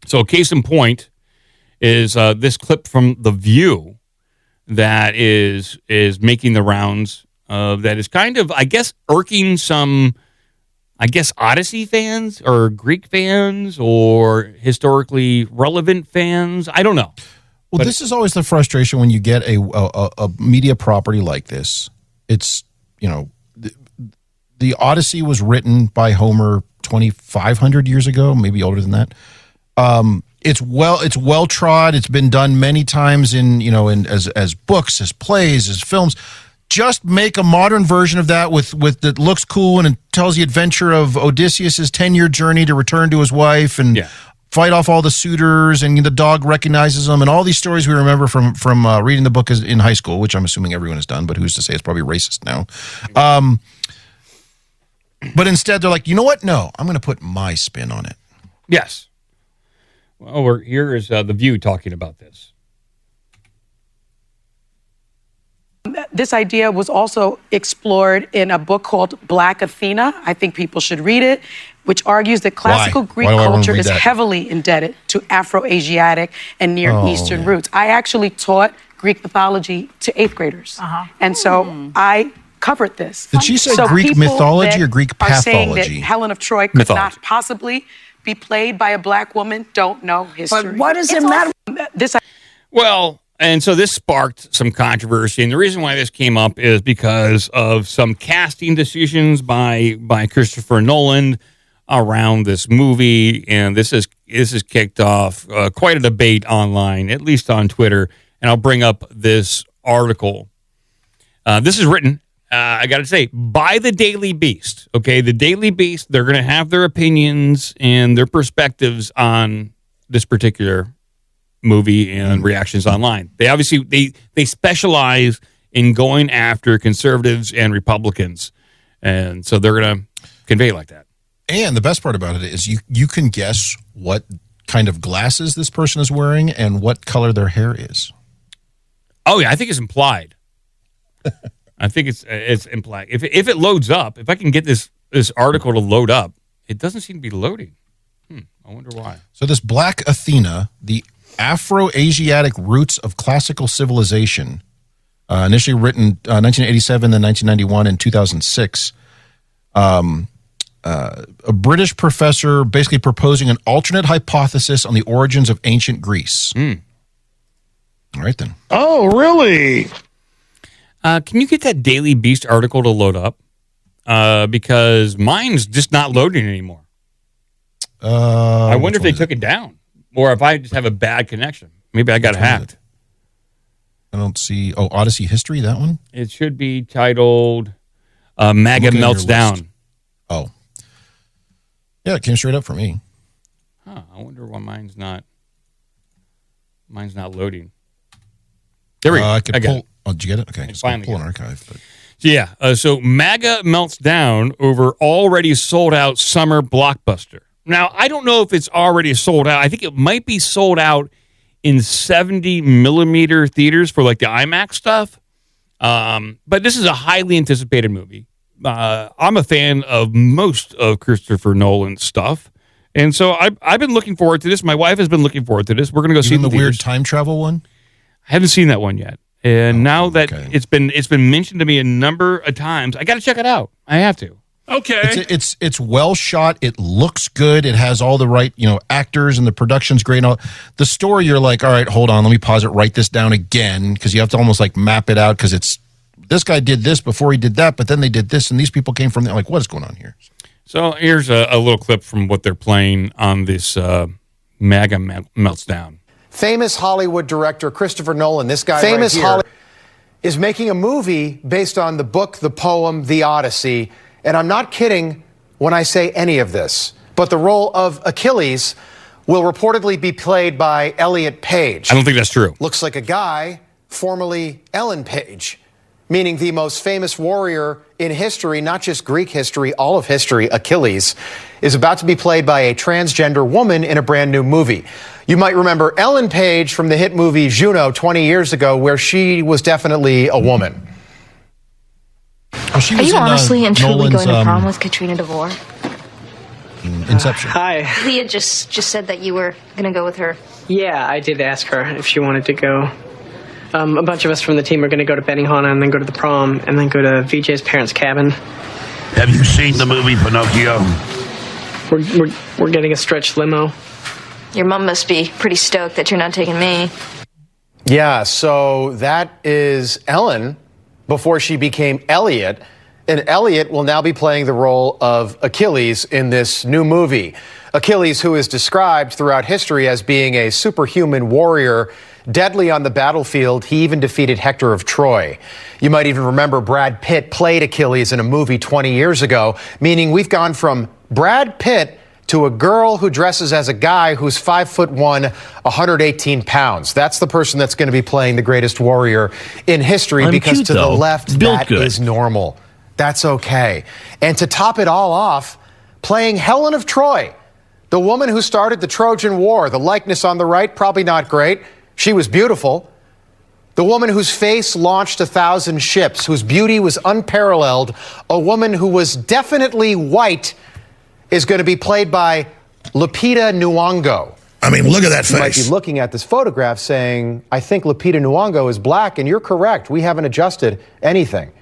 So case in point is this clip from The View that is making the rounds that is kind of, I guess, irking some, Odyssey fans or Greek fans or historically relevant fans. I don't know. Well, this is always the frustration when you get a media property like this. It's, the Odyssey was written by Homer 2,500 years ago, maybe older than that. It's well trod. It's been done many times as books, as plays, as films. Just make a modern version of that with that looks cool and it tells the adventure of Odysseus' 10-year journey to return to his wife and fight off all the suitors, and the dog recognizes him, and all these stories we remember from reading the book in high school, which I'm assuming everyone has done, but who's to say it's probably racist now. But instead they're like, you know what? No, I'm going to put my spin on it. Yes. Well, here is The View talking about this. This idea was also explored in a book called Black Athena. I think people should read it, which argues that classical Greek culture is heavily indebted to Afro-Asiatic and Near Eastern roots. I actually taught Greek mythology to 8th graders. And so I covered this. Did she say Greek mythology or Greek pathology? Saying that Helen of Troy could not possibly be played by a black woman don't know history. But what does it matter? And so this sparked some controversy, and the reason why this came up is because of some casting decisions by Christopher Nolan around this movie, and this has kicked off quite a debate online, at least on Twitter. And I'll bring up this article. This is written, I got to say, by the Daily Beast. Okay, the Daily Beast, they're going to have their opinions and their perspectives on this particular movie and reactions online. They obviously they specialize in going after conservatives and Republicans, and so they're going to convey it like that. And the best part about it is you can guess what kind of glasses this person is wearing and what color their hair is. Oh yeah, I think it's implied. I think it's implied. If it loads up, if I can get this article to load up, it doesn't seem to be loading. I wonder why. So this Black Athena, the Afro-Asiatic roots of classical civilization, initially written 1987, then 1991, and 2006. A British professor basically proposing an alternate hypothesis on the origins of ancient Greece. All right, then. Oh, really? Can you get that Daily Beast article to load up? Because mine's just not loading anymore. I wonder if they took it down. Or if I just have a bad connection. Maybe I got hacked. I don't see... Oh, Odyssey History, that one? It should be titled MAGA Melts Down. Oh. Yeah, it came straight up for me. Huh, I wonder why mine's not loading. There we go. I could pull... Oh, did you get it? Okay. Just finally pull an archive. But. Yeah, so MAGA melts down over already sold out summer blockbuster. Now, I don't know if it's already sold out. I think it might be sold out in 70-millimeter theaters for like the IMAX stuff. But this is a highly anticipated movie. I'm a fan of most of Christopher Nolan's stuff. And so I've been looking forward to this. My wife has been looking forward to this. We're going to go see the weird time travel one? I haven't seen that one yet. And now that it's been mentioned to me a number of times, I got to check it out. I have to. Okay. It's well shot. It looks good. It has all the right, actors, and the production's great. And all. The story, you're like, all right, hold on, let me pause it, write this down again, because you have to almost like map it out, because it's this guy did this before he did that, but then they did this, and these people came from there. Like, what is going on here? So here's a little clip from what they're playing on this MAGA Melts Down. Famous Hollywood director Christopher Nolan, this guy right here, is making a movie based on the book, the poem, The Odyssey. And I'm not kidding when I say any of this, but the role of Achilles will reportedly be played by Elliot Page. I don't think that's true. Looks like a guy, formerly Ellen Page, meaning the most famous warrior in history, not just Greek history, all of history, Achilles, is about to be played by a transgender woman in a brand new movie. You might remember Ellen Page from the hit movie Juno 20 years ago, where she was definitely a woman. Oh, she was Are you honestly and truly Nolan's, going to prom with Katrina DeVore? Inception. Hi. Leah just said that you were going to go with her. Yeah, I did ask her if she wanted to go. A bunch of us from the team are going to go to Benihana and then go to the prom and then go to VJ's parents' cabin. Have you seen the movie Pinocchio? We're getting a stretch limo. Your mom must be pretty stoked that you're not taking me. Yeah, so that is Ellen before she became Elliot. And Elliot will now be playing the role of Achilles in this new movie. Achilles, who is described throughout history as being a superhuman warrior, deadly on the battlefield. He even defeated Hector of Troy. You might even remember Brad Pitt played Achilles in a movie 20 years ago, meaning we've gone from Brad Pitt to a girl who dresses as a guy who's 5'1", 118 pounds. That's the person that's going to be playing the greatest warrior in history, because to the left, that is normal. That's okay. And to top it all off, playing Helen of Troy, the woman who started the Trojan War. The likeness on the right, probably not great. She was beautiful. The woman whose face launched 1,000 ships, whose beauty was unparalleled, a woman who was definitely white, is going to be played by Lupita Nyong'o. I mean, look at that face. You might be looking at this photograph saying, I think Lupita Nyong'o is black, and you're correct. We haven't adjusted anything.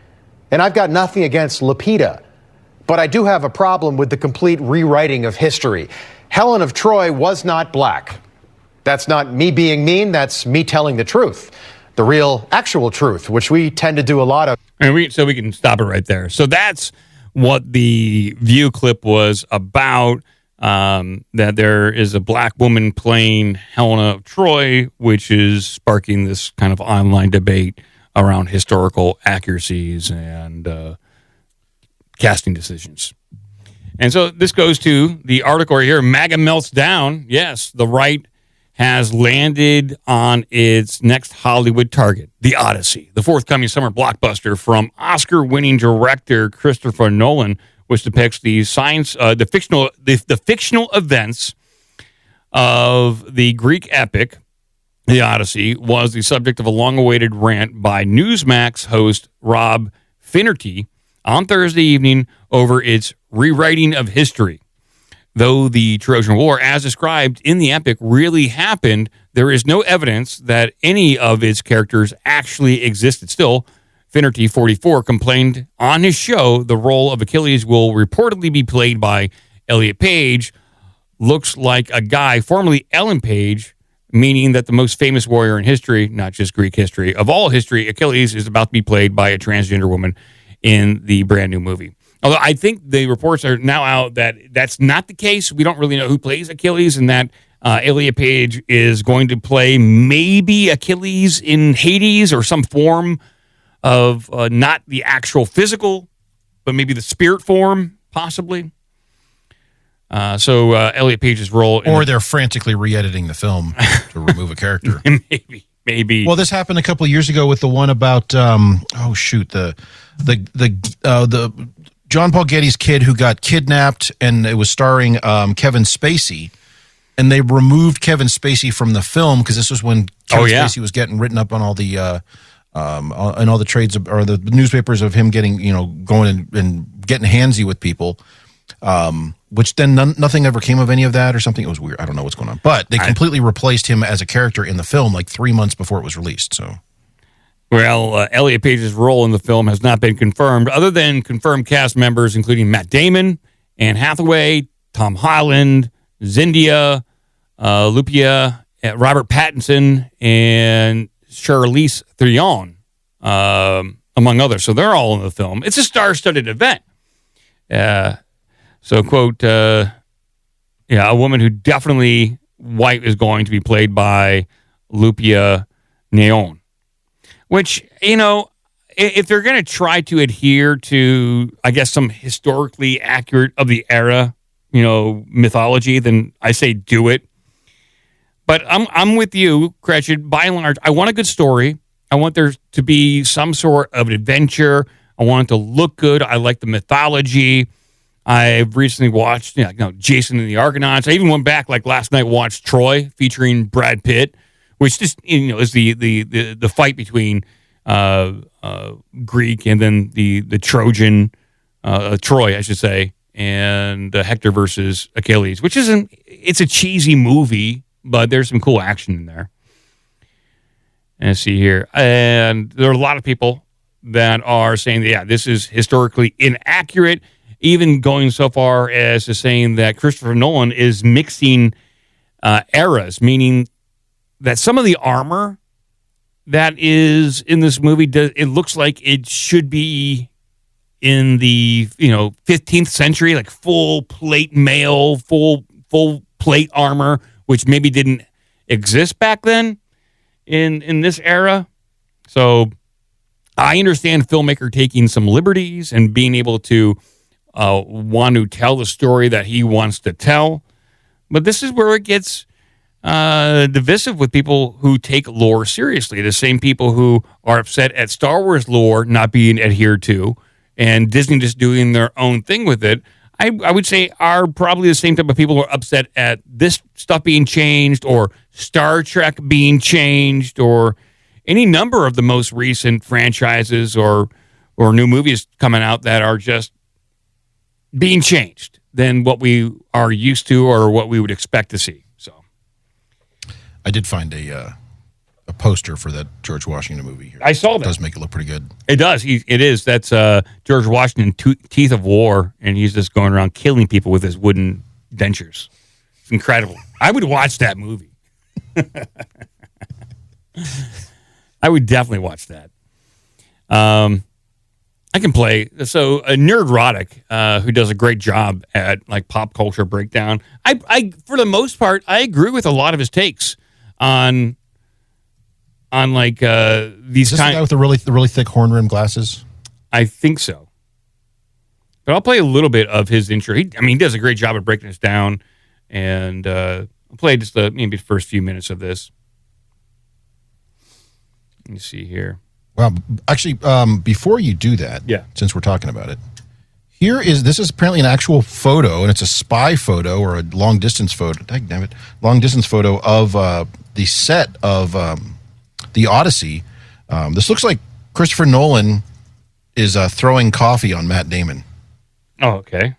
And I've got nothing against Lupita, but I do have a problem with the complete rewriting of history. Helen of Troy was not black. That's not me being mean, that's me telling the truth. The real, actual truth, which we tend to do a lot of. And so we can stop it right there. So that's what the View clip was about, that there is a black woman playing Helena of Troy, which is sparking this kind of online debate around historical accuracies and casting decisions. And so this goes to the article right here. MAGA melts down. Yes, the right has landed on its next Hollywood target, the Odyssey, the forthcoming summer blockbuster from Oscar-winning director Christopher Nolan, which depicts the fictional events of the Greek epic. The Odyssey was the subject of a long-awaited rant by Newsmax host Rob Finnerty on Thursday evening over its rewriting of history. Though the Trojan War, as described in the epic, really happened, there is no evidence that any of its characters actually existed. Still, Finnerty, 44, complained on his show the role of Achilles will reportedly be played by Elliot Page. Looks like a guy, formerly Ellen Page, meaning that the most famous warrior in history, not just Greek history, of all history, Achilles is about to be played by a transgender woman in the brand new movie. Although I think the reports are now out that that's not the case. We don't really know who plays Achilles, and that Elliot Page is going to play maybe Achilles in Hades or some form of not the actual physical, but maybe the spirit form, possibly. So Elliot Page's role... Or they're frantically re-editing the film to remove a character. Maybe. Well, this happened a couple of years ago with the one about, the John Paul Getty's kid who got kidnapped, and it was starring Kevin Spacey. And they removed Kevin Spacey from the film because this was when Kevin Spacey was getting written up on all the and all the trades or the newspapers of him getting, going and getting handsy with people. Which then nothing ever came of any of that or something. It was weird. I don't know what's going on. But they completely replaced him as a character in the film like 3 months before it was released. So, well, Elliot Page's role in the film has not been confirmed, other than confirmed cast members including Matt Damon, Anne Hathaway, Tom Holland, Zendaya, Lupita, Robert Pattinson, and Charlize Theron, among others. So they're all in the film. It's a star-studded event. So, quote, a woman who definitely white is going to be played by Lupita Nyong'o. Which, if they're going to try to adhere to, I guess, some historically accurate of the era, mythology, then I say do it. But I'm with you, Gretchen. By and large, I want a good story. I want there to be some sort of an adventure. I want it to look good. I like the mythology. I've recently watched, Jason and the Argonauts. I even went back, like last night, watched Troy featuring Brad Pitt, which just is the fight between Greek and then the Trojan, Troy, I should say, and Hector versus Achilles, which it's a cheesy movie, but there's some cool action in there. And let's see here, and there are a lot of people that are saying that this is historically inaccurate. Even going so far as to saying that Christopher Nolan is mixing eras, meaning that some of the armor that is in this movie, it looks like it should be in the 15th century, like full plate mail, full plate armor, which maybe didn't exist back then in this era. So I understand filmmaker taking some liberties and being able to want to tell the story that he wants to tell. But this is where it gets divisive with people who take lore seriously. The same people who are upset at Star Wars lore not being adhered to and Disney just doing their own thing with it, I would say are probably the same type of people who are upset at this stuff being changed or Star Trek being changed or any number of the most recent franchises or new movies coming out that are just being changed than what we are used to or what we would expect to see. So, I did find a poster for that George Washington movie here. I saw that. It does make it look pretty good. It does. It is. That's George Washington, Teeth of War, and he's just going around killing people with his wooden dentures. It's incredible. I would watch that movie. I would definitely watch that. I can play. So Nerdrotic, who does a great job at like pop culture breakdown. I for the most part, I agree with a lot of his takes on like these Is this the guy with the really thick horn rimmed glasses? I think so. But I'll play a little bit of his intro. He does a great job of breaking this down, and I'll play just maybe the first few minutes of this. Let me see here. Wow. Actually, before you do that, since we're talking about it, this is apparently an actual photo, and it's a spy photo or a long distance photo. Damn it, long distance photo of the set of the Odyssey. This looks like Christopher Nolan is throwing coffee on Matt Damon. Oh, okay.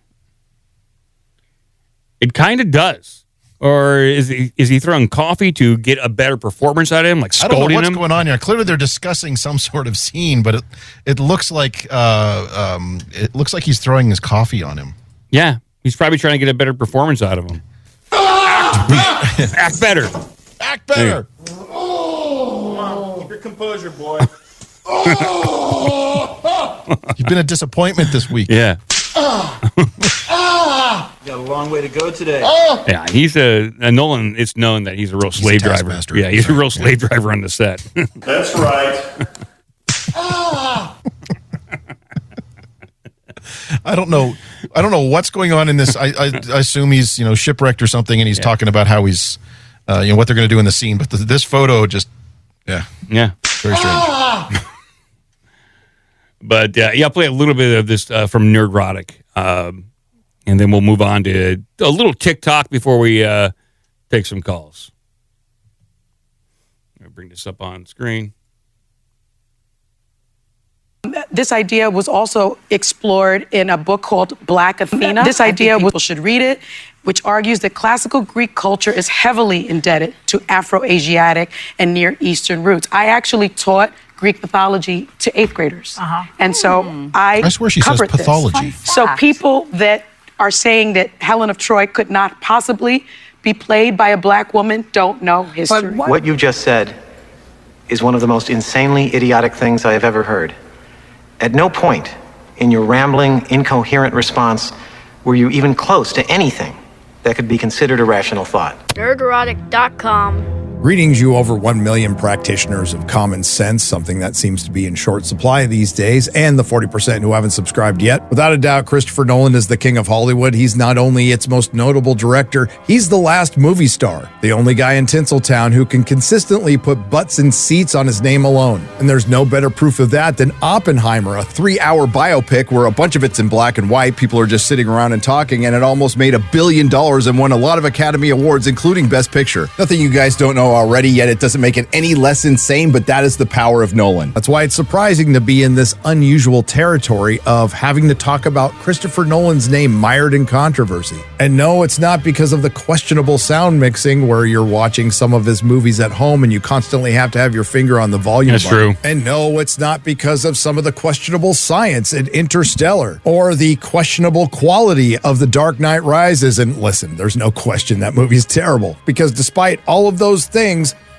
It kind of does. Or is he throwing coffee to get a better performance out of him, like scolding him? I don't know what's going on here. Clearly, they're discussing some sort of scene, but it looks like he's throwing his coffee on him. Yeah, he's probably trying to get a better performance out of him. Act better. Act better. Keep your composure, boy. You've been a disappointment this week. Yeah. Got a long way to go today. Yeah, he's Nolan. It's known that he's a real slave driver. Yeah, he's a real slave driver on the set. That's right. I don't know what's going on in this. I assume he's shipwrecked or something, and he's talking about how he's what they're going to do in the scene. But this photo just very strange. But I'll play a little bit of this from Nerdrotic, and then we'll move on to a little TikTok before we take some calls. I'll bring this up on screen. This idea was also explored in a book called Black Athena. This idea, people should read it, which argues that classical Greek culture is heavily indebted to Afro-Asiatic and Near Eastern roots. I actually taught Greek mythology to 8th graders. And so I swear she says pathology. So people that are saying that Helen of Troy could not possibly be played by a black woman don't know history. What you just said is one of the most insanely idiotic things I have ever heard. At no point in your rambling, incoherent response were you even close to anything that could be considered a rational thought. Nerdrotic.com. Greetings, you over 1 million practitioners of common sense, something that seems to be in short supply these days, and the 40% who haven't subscribed yet. Without a doubt, Christopher Nolan is the king of Hollywood. He's not only its most notable director, he's the last movie star, the only guy in Tinseltown who can consistently put butts in seats on his name alone. And there's no better proof of that than Oppenheimer, a 3-hour biopic where a bunch of it's in black and white, people are just sitting around and talking, and it almost made $1 billion and won a lot of Academy Awards, including Best Picture. Nothing you guys don't know already, yet it doesn't make it any less insane, but that is the power of Nolan. That's why it's surprising to be in this unusual territory of having to talk about Christopher Nolan's name mired in controversy. And no, it's not because of the questionable sound mixing where you're watching some of his movies at home and you constantly have to have your finger on the volume button. True. And no, it's not because of some of the questionable science in Interstellar or the questionable quality of The Dark Knight Rises. And listen, there's no question that movie's terrible, because despite all of those things,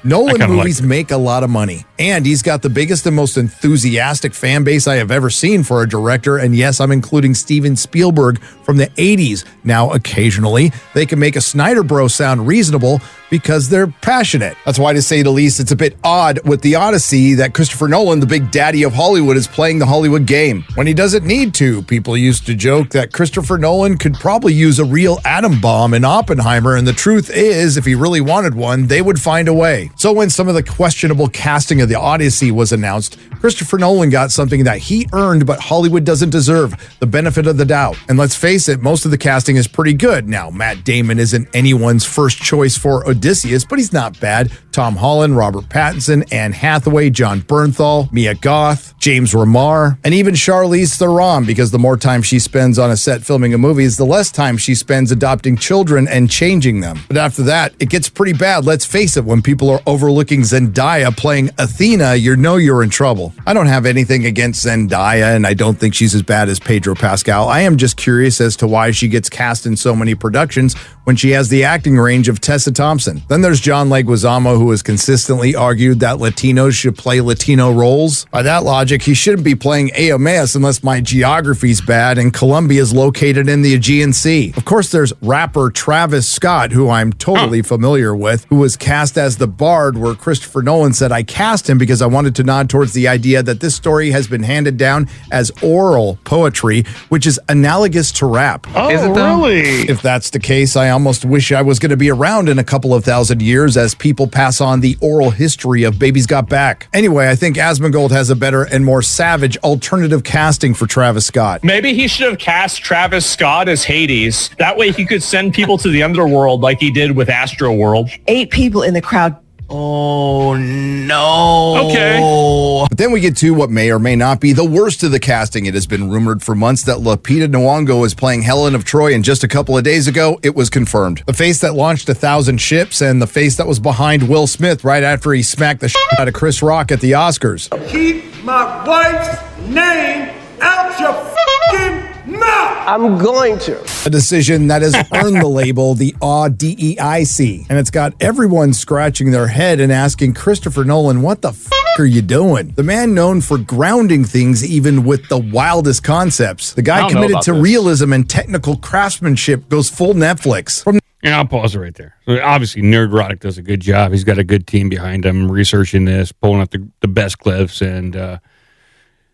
Nolan movies make a lot of money, and he's got the biggest and most enthusiastic fan base I have ever seen for a director, and yes, I'm including Steven Spielberg from the 80s. Now, occasionally, they can make a Snyder Bro sound reasonable because they're passionate. That's why, to say the least, it's a bit odd with the Odyssey that Christopher Nolan, the big daddy of Hollywood, is playing the Hollywood game when he doesn't need to. People used to joke that Christopher Nolan could probably use a real atom bomb in Oppenheimer, and the truth is, if he really wanted one, they would find a way. So when some of the questionable casting of the Odyssey was announced, Christopher Nolan got something that he earned but Hollywood doesn't deserve, the benefit of the doubt. And let's face it, most of the casting is pretty good. Now, Matt Damon isn't anyone's first choice for Odysseus, but he's not bad. Tom Holland, Robert Pattinson, Anne Hathaway, John Bernthal, Mia Goth, James Remar, and even Charlize Theron, because the more time she spends on a set filming a movie is the less time she spends adopting children and changing them. But after that, it gets pretty bad. Let's face it, when people are overlooking Zendaya playing Athena, you know you're in trouble. I don't have anything against Zendaya, and I don't think she's as bad as Pedro Pascal. I am just curious as to why she gets cast in so many productions when she has the acting range of Tessa Thompson. Then there's John Leguizamo, who has consistently argued that Latinos should play Latino roles. By that logic, he shouldn't be playing Eomeus unless my geography's bad and Colombia is located in the Aegean Sea. Of course, there's rapper Travis Scott, who I'm totally familiar with, who was cast as the Bard, where Christopher Nolan said, I cast him because I wanted to nod towards the idea that this story has been handed down as oral poetry, which is analogous to rap. Oh, is it really? If that's the case, I almost wish I was going to be around in a couple of thousand years as people pass on the oral history of Baby's Got Back. Anyway, I think Asmongold has a better and more savage alternative casting for Travis Scott. Maybe he should have cast Travis Scott as Hades. That way he could send people to the underworld like he did with Astroworld. 8 people in the crowd. Oh, no. Okay. But then we get to what may or may not be the worst of the casting. It has been rumored for months that Lupita Nyong'o is playing Helen of Troy, and just a couple of days ago, it was confirmed. The face that launched 1,000 ships and the face that was behind Will Smith right after he smacked the shit out of Chris Rock at the Oscars. Keep my wife's name out your fucking mouth. I'm going to. A decision that has earned the label the ODEIC, and it's got everyone scratching their head and asking Christopher Nolan, what the are you doing? The man known for grounding things even with the wildest concepts. The guy committed to realism and technical craftsmanship goes full Netflix. I'll pause it right there. So obviously, Nerdrotic does a good job. He's got a good team behind him, researching this, pulling up the best clips, and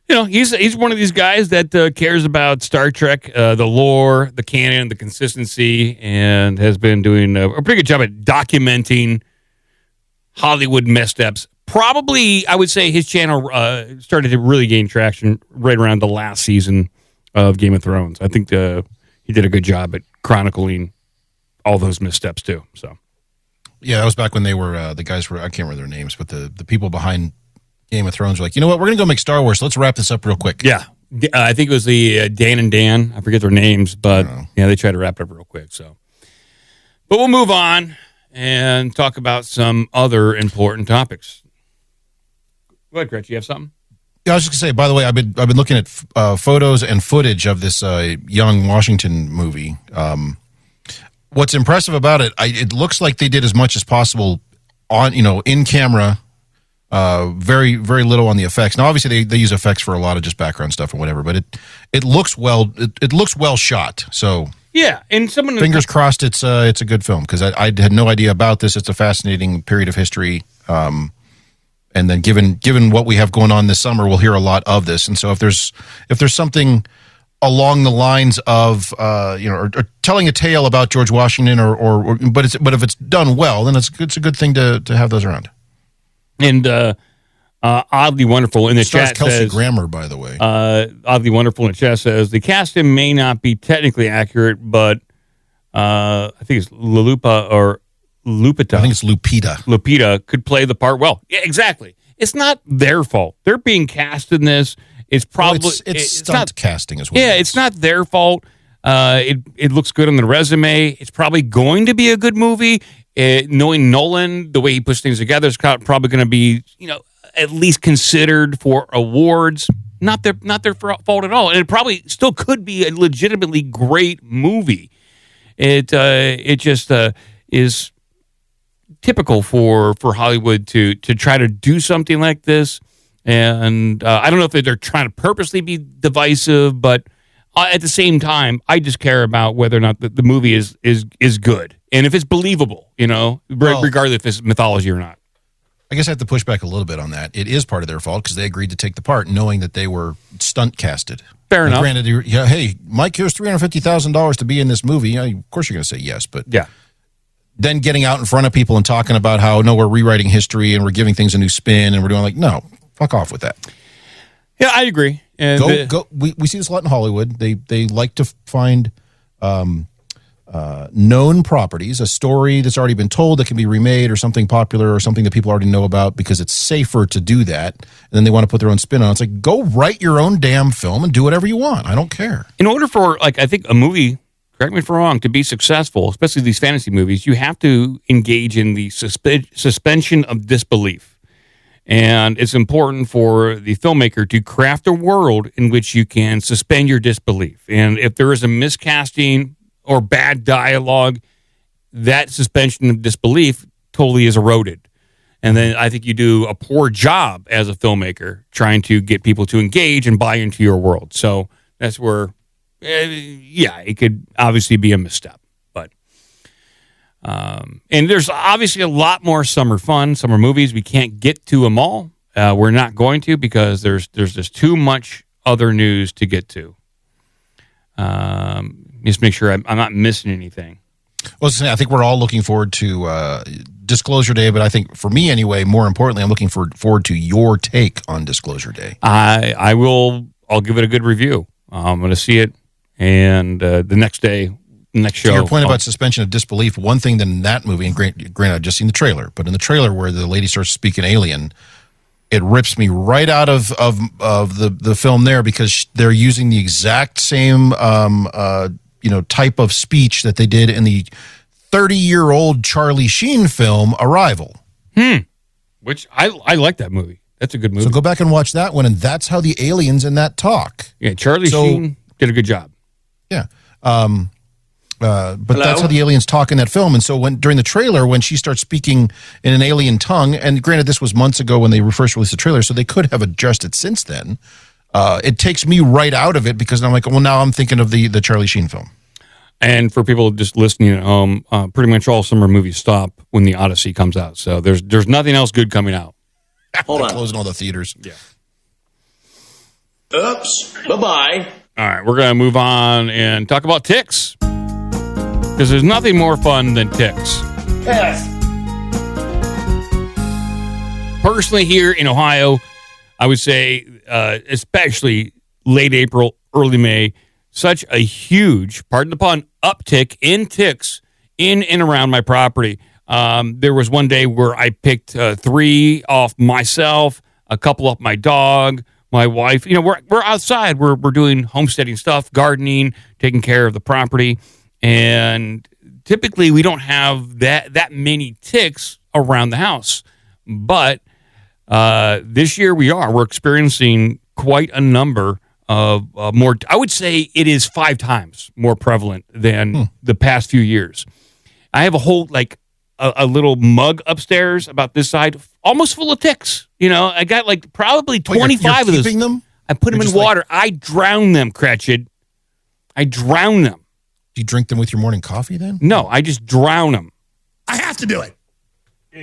he's one of these guys that cares about Star Trek, the lore, the canon, the consistency, and has been doing a pretty good job at documenting Hollywood missteps. Probably, I would say his channel started to really gain traction right around the last season of Game of Thrones. I think he did a good job at chronicling all those missteps too. So, yeah, that was back when they were the guys were, I can't remember their names, but the people behind Game of Thrones were like, you know what, we're gonna go make Star Wars. So let's wrap this up real quick. Yeah, I think it was the Dan and Dan. I forget their names, but yeah, they tried to wrap it up real quick. So, but we'll move on and talk about some other important topics. Go ahead, Gretch. You have something? Yeah, I was just gonna say. By the way, I've been looking at photos and footage of this young Washington movie. What's impressive about it, it looks like they did as much as possible on in camera. Very very little on the effects. Now, obviously, they use effects for a lot of just background stuff or whatever, but it looks well. It looks well shot. So yeah, and someone fingers crossed. It's a good film because I had no idea about this. It's a fascinating period of history. And then given what we have going on this summer, we'll hear a lot of this. And so if there's something along the lines of or telling a tale about George Washington but if it's done well, then it's a good thing to have those around. And Oddly Wonderful in the chat Kelsey says, Grammer, by the way. Oddly Wonderful in the chat says the casting may not be technically accurate, but I think it's Lupita. I think it's Lupita. Lupita could play the part well. Yeah, exactly. It's not their fault. They're being cast in this. It's probably it's stunt not, casting as well. Yeah, it's not their fault. It looks good on the resume. It's probably going to be a good movie. Knowing Nolan, the way he puts things together, it's probably going to be at least considered for awards. Not their fault at all. And it probably still could be a legitimately great movie. It just is. typical for Hollywood to try to do something like this. And I don't know if they're trying to purposely be divisive, but at the same time, I just care about whether or not the movie is good. And if it's believable, regardless if it's mythology or not. I guess I have to push back a little bit on that. It is part of their fault because they agreed to take the part knowing that they were stunt casted. Fair enough. Granted, hey, Mike, here's $350,000 to be in this movie. Of course you're going to say yes, but yeah. Then getting out in front of people and talking about how, no, we're rewriting history and we're giving things a new spin and we're doing no, fuck off with that. Yeah, I agree. And go. We see this a lot in Hollywood. They like to find known properties, a story that's already been told that can be remade, or something popular, or something that people already know about because it's safer to do that. And then they want to put their own spin on it. It's like, go write your own damn film and do whatever you want. I don't care. In order for, I think a movie, correct me if I'm wrong, to be successful, especially these fantasy movies, you have to engage in the suspension of disbelief. And it's important for the filmmaker to craft a world in which you can suspend your disbelief. And if there is a miscasting or bad dialogue, that suspension of disbelief totally is eroded. And then I think you do a poor job as a filmmaker trying to get people to engage and buy into your world. So that's where, it could obviously be a misstep. But and there's obviously a lot more summer movies. We can't get to them all. We're not going to because there's just too much other news to get to. Just make sure I'm not missing anything. Well, I think we're all looking forward to Disclosure Day, but I think for me anyway, more importantly, I'm looking forward to your take on Disclosure Day. I'll give it a good review. I'm going to see it, and the next day, next show. To your point about suspension of disbelief, one thing in that movie, and granted, I've just seen the trailer, but in the trailer where the lady starts speaking alien, it rips me right out of the film there because they're using the exact same type of speech that they did in the 30-year-old Charlie Sheen film Arrival. Which I like that movie. That's a good movie. So go back and watch that one, and that's how the aliens in that talk. Yeah, Charlie Sheen did a good job. Yeah. But that's how the aliens talk in that film. And so during the trailer, when she starts speaking in an alien tongue, and granted this was months ago when they first released the trailer, so they could have adjusted since then, it takes me right out of it because I'm like, well, now I'm thinking of the Charlie Sheen film. And for people just listening at home, pretty much all summer movies stop when the Odyssey comes out. So there's nothing else good coming out. Hold on. Closing all the theaters. Yeah. Oops. Bye-bye. All right, we're going to move on and talk about ticks. Because there's nothing more fun than ticks. Yes. Personally, here in Ohio, I would say, especially late April, early May, such a huge, pardon the pun, uptick in ticks in and around my property. There was one day where I picked 3 off myself, a couple off my dog, my wife. We're outside. We're doing homesteading stuff, gardening, taking care of the property. And typically we don't have that many ticks around the house. But this year we're experiencing quite a number of more. I would say it is 5 times more prevalent than the past few years. I have a whole, a little mug upstairs about this side, almost full of ticks. I got probably 25 of those. Them? I put them in water. I drown them, Cratchit. I drown them. Do you drink them with your morning coffee then? No, I just drown them. I have to do it.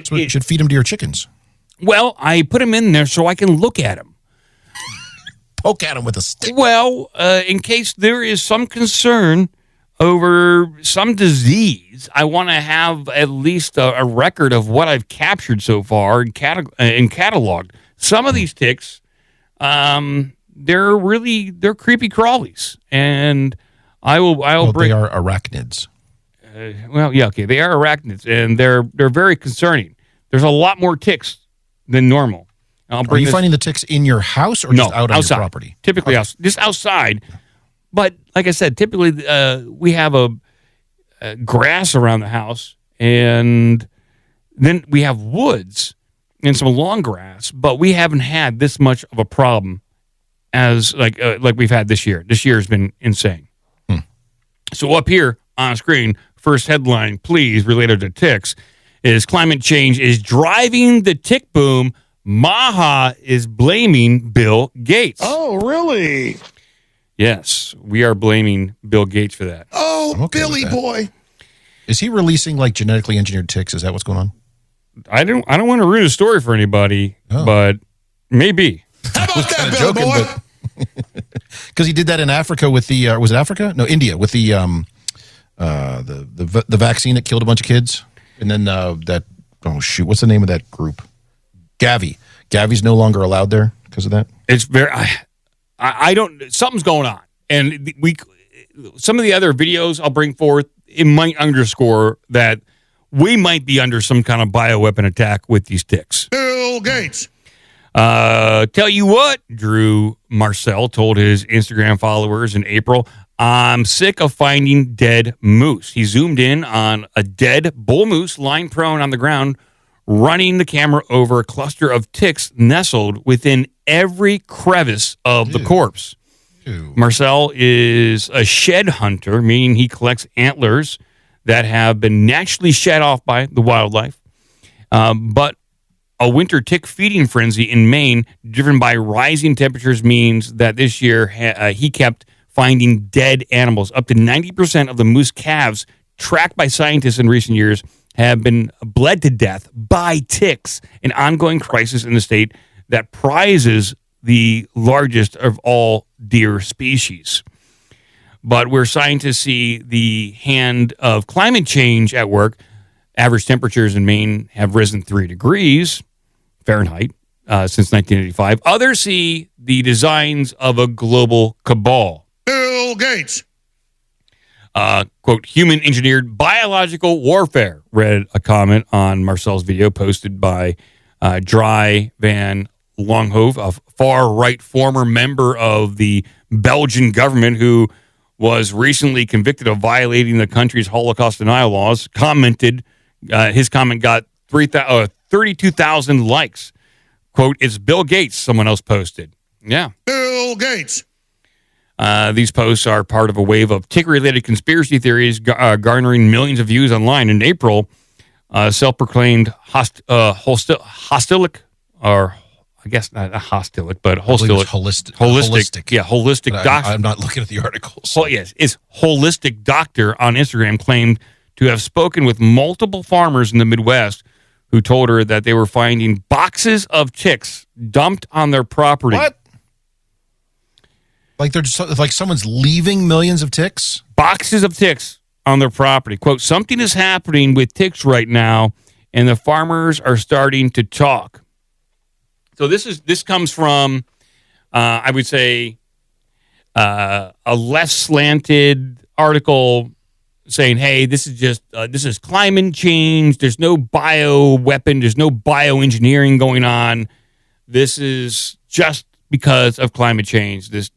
So you should feed them to your chickens. Well, I put them in there so I can look at them. Poke at them with a stick. Well, in case there is some concern over some disease, I want to have at least a record of what I've captured so far and cataloged. Some of these ticks, they're creepy crawlies, and I will bring. They are arachnids. They are arachnids, and they're very concerning. There's a lot more ticks than normal. Are you finding the ticks in your house or just out on your property? Typically, just outside. But like I said, typically we have a grass around the house, and then we have woods and some long grass. But we haven't had this much of a problem as like we've had this year. This year has been insane. So up here on screen, first headline, please, related to ticks. is climate change is driving the tick boom. Maha is blaming Bill Gates. Oh, really? Yes, we are blaming Bill Gates for that. Oh, Billy boy. Is he releasing like genetically engineered ticks? Is that what's going on? I don't want to ruin a story for anybody, but maybe. How about that, Bill boy? Because he did that in Africa with the was it Africa? No, India with the vaccine that killed a bunch of kids, and then what's the name of that group? Gavi's no longer allowed there because of that. It's very. I don't. Something's going on, and some of the other videos I'll bring forth, it might underscore that we might be under some kind of bioweapon attack with these ticks. Bill Gates. Tell you what, Drew Marcel told his Instagram followers in April, I'm sick of finding dead moose. He zoomed in on a dead bull moose lying prone on the ground, running the camera over a cluster of ticks nestled within every crevice of the corpse. Marcel is a shed hunter, meaning he collects antlers that have been naturally shed off by the wildlife. But a winter tick feeding frenzy in Maine, driven by rising temperatures, means that this year he kept finding dead animals. Up to 90% of the moose calves tracked by scientists in recent years have been bled to death by ticks, an ongoing crisis in the state that prizes the largest of all deer species. But where scientists see the hand of climate change at work, average temperatures in Maine have risen 3 degrees Fahrenheit since 1985. Others see the designs of a global cabal. Bill Gates. Quote, human-engineered biological warfare, read a comment on Marcel's video posted by Dry Van Longhove, a far-right former member of the Belgian government who was recently convicted of violating the country's Holocaust denial laws. His comment got 32,000 likes. Quote, it's Bill Gates, someone else posted. Yeah. Bill Gates. These posts are part of a wave of tick-related conspiracy theories garnering millions of views online. In April, self-proclaimed holistic doctor. I'm not looking at the articles. Yes, it's holistic doctor on Instagram claimed to have spoken with multiple farmers in the Midwest who told her that they were finding boxes of ticks dumped on their property. What? Like they're just like someone's leaving millions of ticks? Boxes of ticks on their property. Quote, something is happening with ticks right now, and the farmers are starting to talk. So this comes from, I would say, a less slanted article saying, hey, this is climate change. There's no bioweapon. There's no bioengineering going on. This is just because of climate change, this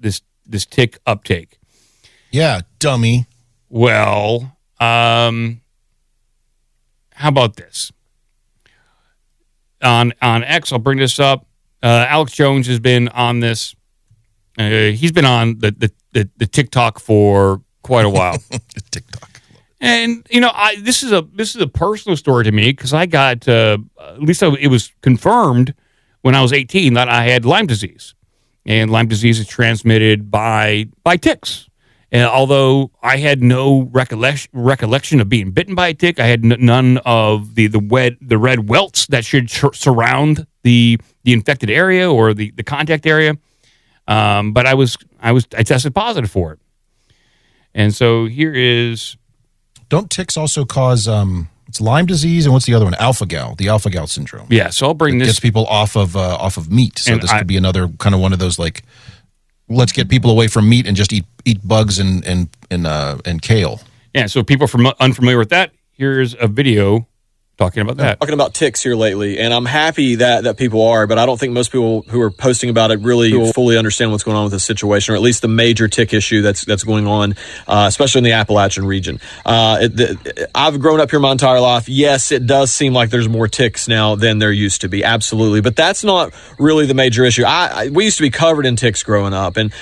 tick uptake. Yeah, dummy. Well, how about this? On X, I'll bring this up. Alex Jones has been on this. He's been on the TikTok for quite a while. TikTok. And this is a personal story to me because I got at least it was confirmed when I was 18 that I had Lyme disease, and Lyme disease is transmitted by ticks. And although I had no recollection of being bitten by a tick, I had none of the red welts that should surround the infected area or the contact area. But I tested positive for it, and so here is. Don't ticks also cause it's Lyme disease, and what's the other one? Alpha-gal, the alpha-gal syndrome. Yeah, so I'll bring this. Gets people off of meat. So this could be another kind of one of those like, let's get people away from meat and just eat bugs and kale. Yeah, so people unfamiliar with that, here's a video talking about that. Talking about ticks here lately, and I'm happy that people are, but I don't think most people who are posting about it really fully understand what's going on with this situation, or at least the major tick issue that's going on, especially in the Appalachian region. I've grown up here my entire life. Yes, it does seem like there's more ticks now than there used to be, absolutely, but that's not really the major issue. We used to be covered in ticks growing up, and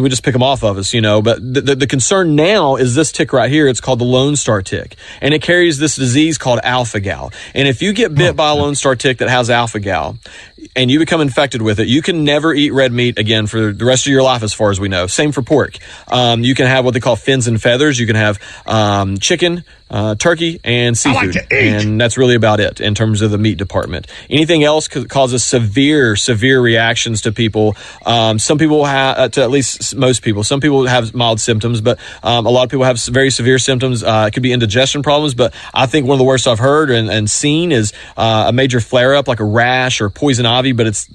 we just pick them off of us, but the concern now is this tick right here. It's called the Lone Star tick, and it carries this disease called alpha-gal. alpha-gal. And if you get bit by a Lone Star tick that has alpha-gal and you become infected with it, you can never eat red meat again for the rest of your life, as far as we know. Same for pork. You can have what they call fins and feathers. You can have chicken, turkey, and seafood. And that's really about it in terms of the meat department. Anything else causes severe reactions to people. Some people have, to at least most people, some people have mild symptoms, but a lot of people have very severe symptoms. It could be indigestion problems, but I think one of the worst I've heard and seen is a major flare-up, like a rash or poison ivy, but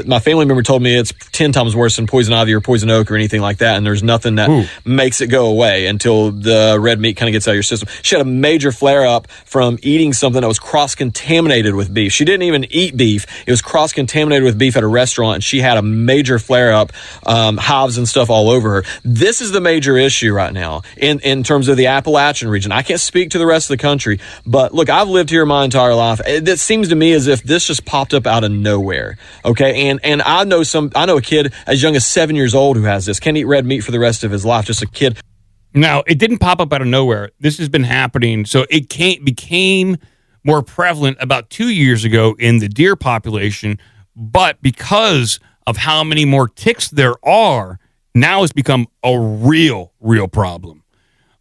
my family member told me it's 10 times worse than poison ivy or poison oak or anything like that, and there's nothing that makes it go away until the red meat kind of gets out of your system. She had a major flare-up from eating something that was cross-contaminated with beef. She didn't even eat beef. It was cross-contaminated with beef at a restaurant, and she had a major flare-up, hives and stuff all over her. This is the major issue right now in terms of the Appalachian region. I can't speak to the rest of the country, but look, I've lived here my entire life. It seems to me as if this just popped up out of nowhere. Okay, and I know a kid as young as 7 years old who has this. Can't eat red meat for the rest of his life. Just a kid. Now, it didn't pop up out of nowhere. This has been happening. So it became more prevalent about 2 years ago in the deer population, but because of how many more ticks there are, now it's become a real problem.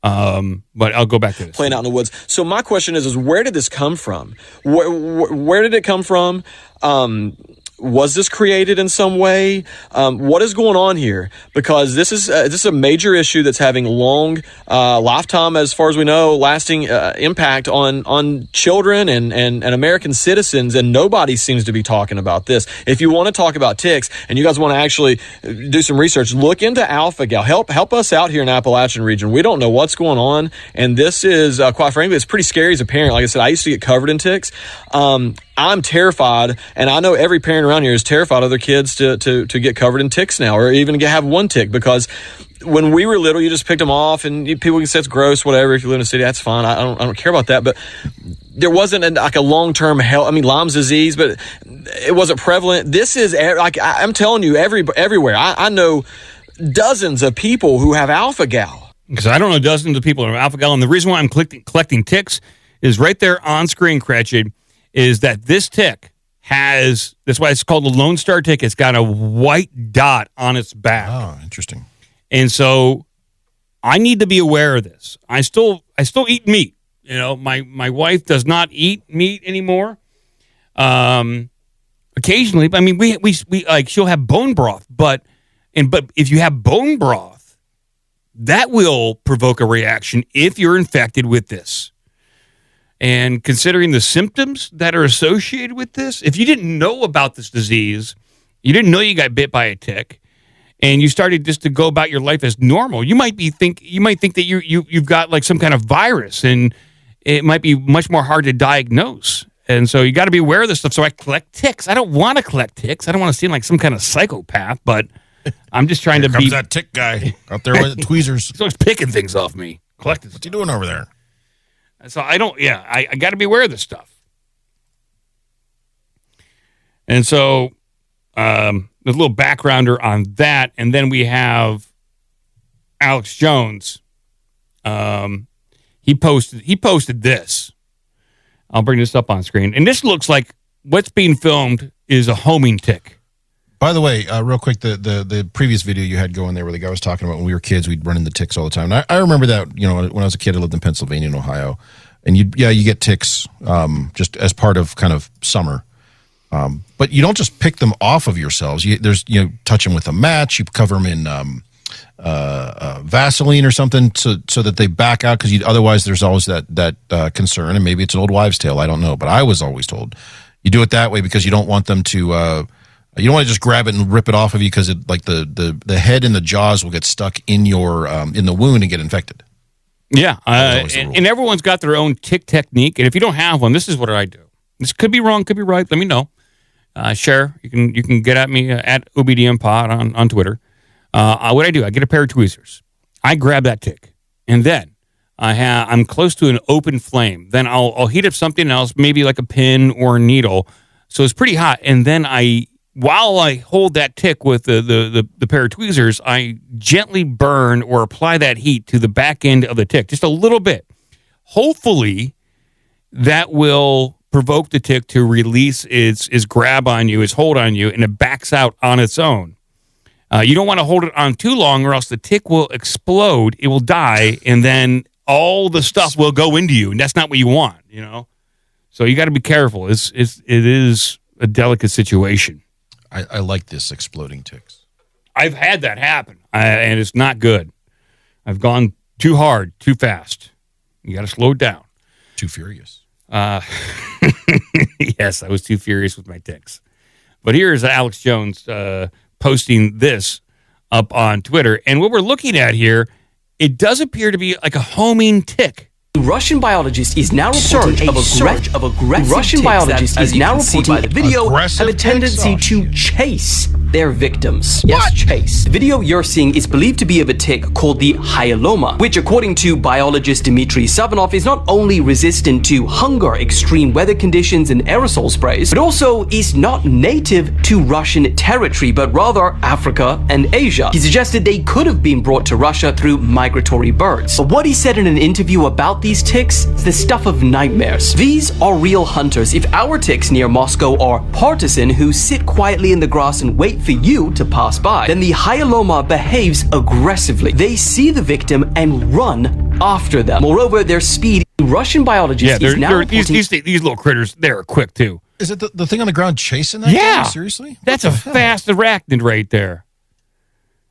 But I'll go back to this. Playing out in the woods. So my question is where did this come from? Where did it come from? Was this created in some way? What is going on here? Because this is a major issue that's having long lifetime, as far as we know, lasting impact on children and American citizens, and nobody seems to be talking about this. If you want to talk about ticks and you guys want to actually do some research, look into alpha-gal. Help us out here in the Appalachian region. We don't know what's going on, and this is, quite frankly, it's pretty scary as a parent. Like I said, I used to get covered in ticks. I'm terrified, and I know every parent around here is terrified of their kids to get covered in ticks now, or even have one tick, because when we were little, you just picked them off, and people can say it's gross, whatever. If you live in a city, that's fine. I don't care about that, but there wasn't a long-term health. I mean, Lyme's disease, but it wasn't prevalent. This is, like I'm telling you, everywhere. I know dozens of people who have alpha-gal. Because I don't know dozens of people who have alpha-gal, and the reason why I'm collecting ticks is right there on screen, Cratchit, is that this tick that's why it's called a Lone Star tick. It's got a white dot on its back. Oh, interesting. And so I need to be aware of this. I still eat meat. You know, my wife does not eat meat anymore. Occasionally, I mean, we like, she'll have bone broth, but if you have bone broth, that will provoke a reaction if you're infected with this. And considering the symptoms that are associated with this, if you didn't know about this disease, you didn't know you got bit by a tick, and you started just to go about your life as normal, you might think that you've got like some kind of virus, and it might be much more hard to diagnose. And so you got to be aware of this stuff. So I collect ticks. I don't want to collect ticks. I don't want to seem like some kind of psychopath, but I'm just trying Here to comes that tick guy out there with the tweezers. He's always picking things off me. Collecting. What's he doing over there? So I got to be aware of this stuff. And so there's a little backgrounder on that. And then we have Alex Jones. He posted this. I'll bring this up on screen. And this looks like what's being filmed is a homing tick. By the way, real quick, the previous video you had going there where the guy was talking about when we were kids, we'd run into ticks all the time. And I remember that, you know, when I was a kid, I lived in Pennsylvania and Ohio. And you get ticks just as part of kind of summer. But you don't just pick them off of yourselves. You touch them with a match. You cover them in Vaseline or something so that they back out, because otherwise there's always that concern, and maybe it's an old wives' tale. I don't know, but I was always told you do it that way because you don't want them to. You don't want to just grab it and rip it off of you, because the head and the jaws will get stuck in your in the wound and get infected. Yeah, and everyone's got their own tick technique, and if you don't have one, this is what I do. This could be wrong, could be right. Let me know. Share. You can get at me at OBDM Pod on Twitter. What I do, I get a pair of tweezers. I grab that tick, and then I'm close to an open flame. Then I'll heat up something else, maybe like a pin or a needle, so it's pretty hot. And then while I hold that tick with the pair of tweezers, I gently burn or apply that heat to the back end of the tick, just a little bit. Hopefully, that will provoke the tick to release its grab on you, its hold on you, and it backs out on its own. You don't want to hold it on too long, or else the tick will explode. It will die, and then all the stuff will go into you, and that's not what you want. So you got to be careful. It is a delicate situation. I like this exploding ticks. I've had that happen, and it's not good. I've gone too hard, too fast. You got to slow it down. Too furious. Yes, I was too furious with my ticks. But here's Alex Jones posting this up on Twitter. And what we're looking at here, it does appear to be like a homing tick. Russian biologist is now reporting of aggressive Russian biologist is now reporting the video have a tendency to chase their victims. Yes, chase. The video you're seeing is believed to be of a tick called the hyaloma, which according to biologist Dmitry Savanov is not only resistant to hunger, extreme weather conditions, and aerosol sprays, but also is not native to Russian territory, but rather Africa and Asia. He suggested they could have been brought to Russia through migratory birds. But what he said in an interview about these ticks is the stuff of nightmares. These are real hunters. If our ticks near Moscow are partisan who sit quietly in the grass and wait for you to pass by, then the hyaloma behaves aggressively. They see the victim and run after them. Moreover, their speed. Russian biologists is now these little critters, they're quick too. Is it the thing on the ground chasing that guy? Seriously? That's a fast arachnid right there.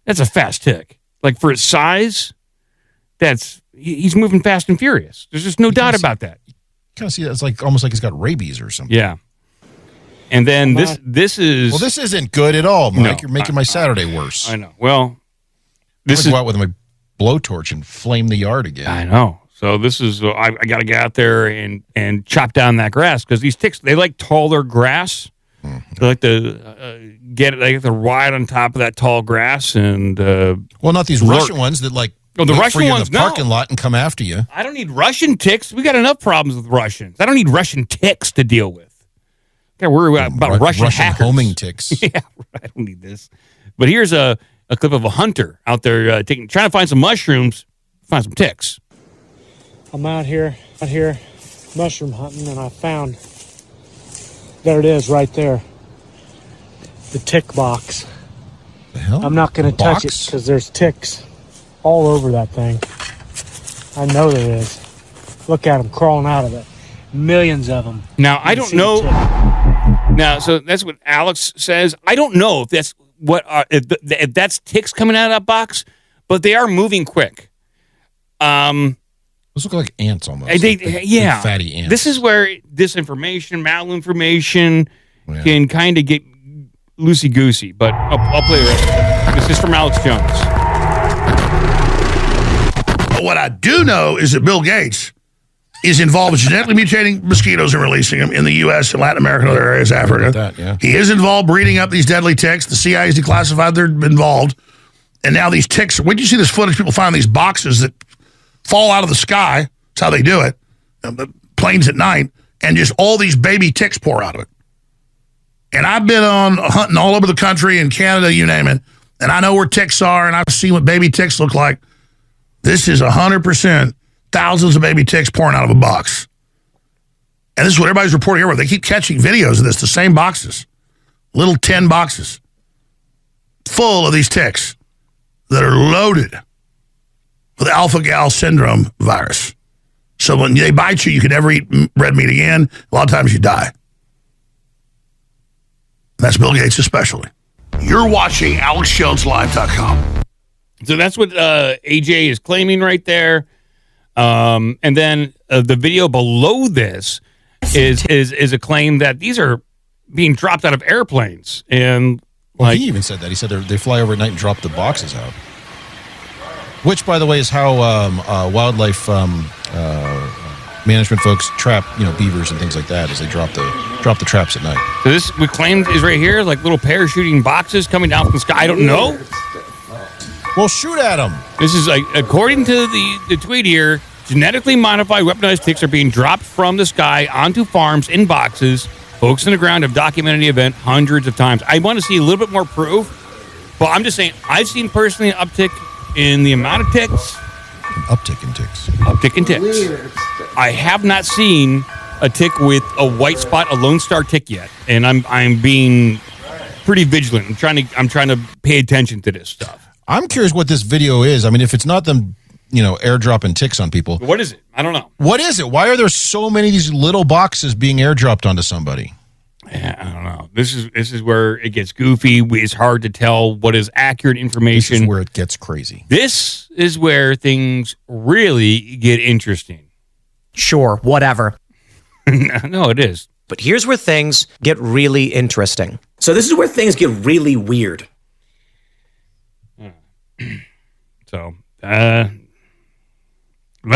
That's a fast tick. Like for its size, he's moving fast and furious. There's just no doubt about that. You kind of see that. It's like almost like he's got rabies or something. Yeah. And then this is... Well, this isn't good at all, Mike. No, You're making my Saturday worse. I know. Well, this is... go out with my blowtorch and flame the yard again. I know. So this is... I got to get out there and chop down that grass because these ticks, they like taller grass. Mm-hmm. They like to get it. They have to ride on top of that tall grass and... well, not these Russian ones that like... Oh, the Russian ones, in the parking lot and come after you. I don't need Russian ticks. We got enough problems with Russians. I don't need Russian ticks to deal with. Got to worry about Russian hackers. Homing ticks. Yeah, I don't need this. But here's a clip of a hunter out there trying to find some mushrooms, find some ticks. I'm out here mushroom hunting, and I found, there it is right there, the tick box. The hell? I'm not going to touch it because there's ticks all over that thing. I know there is. Look at them crawling out of it. Millions of them. Now, I don't know. Now, so that's what Alex says. I don't know if that's if that's ticks coming out of that box, but they are moving quick. Those look like ants almost. Big fatty ants. This is where disinformation, malinformation can kind of get loosey-goosey, but I'll play the rest. This is from Alex Jones. What I do know is that Bill Gates is involved with genetically mutating mosquitoes and releasing them in the U.S. and Latin America and other areas of Africa. He is involved breeding up these deadly ticks. The CIA has declassified they're involved. And now these ticks, when you see this footage, people find these boxes that fall out of the sky. That's how they do it. Planes at night. And just all these baby ticks pour out of it. And I've been on hunting all over the country, in Canada, you name it. And I know where ticks are, and I've seen what baby ticks look like. This is 100% thousands of baby ticks pouring out of a box. And this is what everybody's reporting everywhere. They keep catching videos of this, the same boxes. Little 10 boxes full of these ticks that are loaded with alpha-gal syndrome virus. So when they bite you, you can never eat red meat again. A lot of times you die. That's Bill Gates especially. You're watching AlexJonesLive.com. So that's what AJ is claiming right there. And then the video below this is a claim that these are being dropped out of airplanes. And he even said that. He said they fly over at night and drop the boxes out. Which, by the way, is how wildlife management folks trap, beavers and things like that, as they drop the traps at night. So this we claimed is right here, like little parachuting boxes coming down from the sky. I don't know. Well, shoot at them. This is according to the tweet here. Genetically modified weaponized ticks are being dropped from the sky onto farms in boxes. Folks on the ground have documented the event hundreds of times. I want to see a little bit more proof, but I'm just saying I've seen personally an uptick in the amount of ticks. An uptick in ticks. Uptick in ticks. I have not seen a tick with a white spot, a Lone Star tick yet, and I'm being pretty vigilant. I'm trying to pay attention to this stuff. I'm curious what this video is. I mean, if it's not them, airdropping ticks on people. What is it? I don't know. What is it? Why are there so many of these little boxes being airdropped onto somebody? Yeah, I don't know. This is where it gets goofy. It's hard to tell what is accurate information. This is where it gets crazy. This is where things really get interesting. Sure, whatever. No, it is. But here's where things get really interesting. So this is where things get really weird. So, let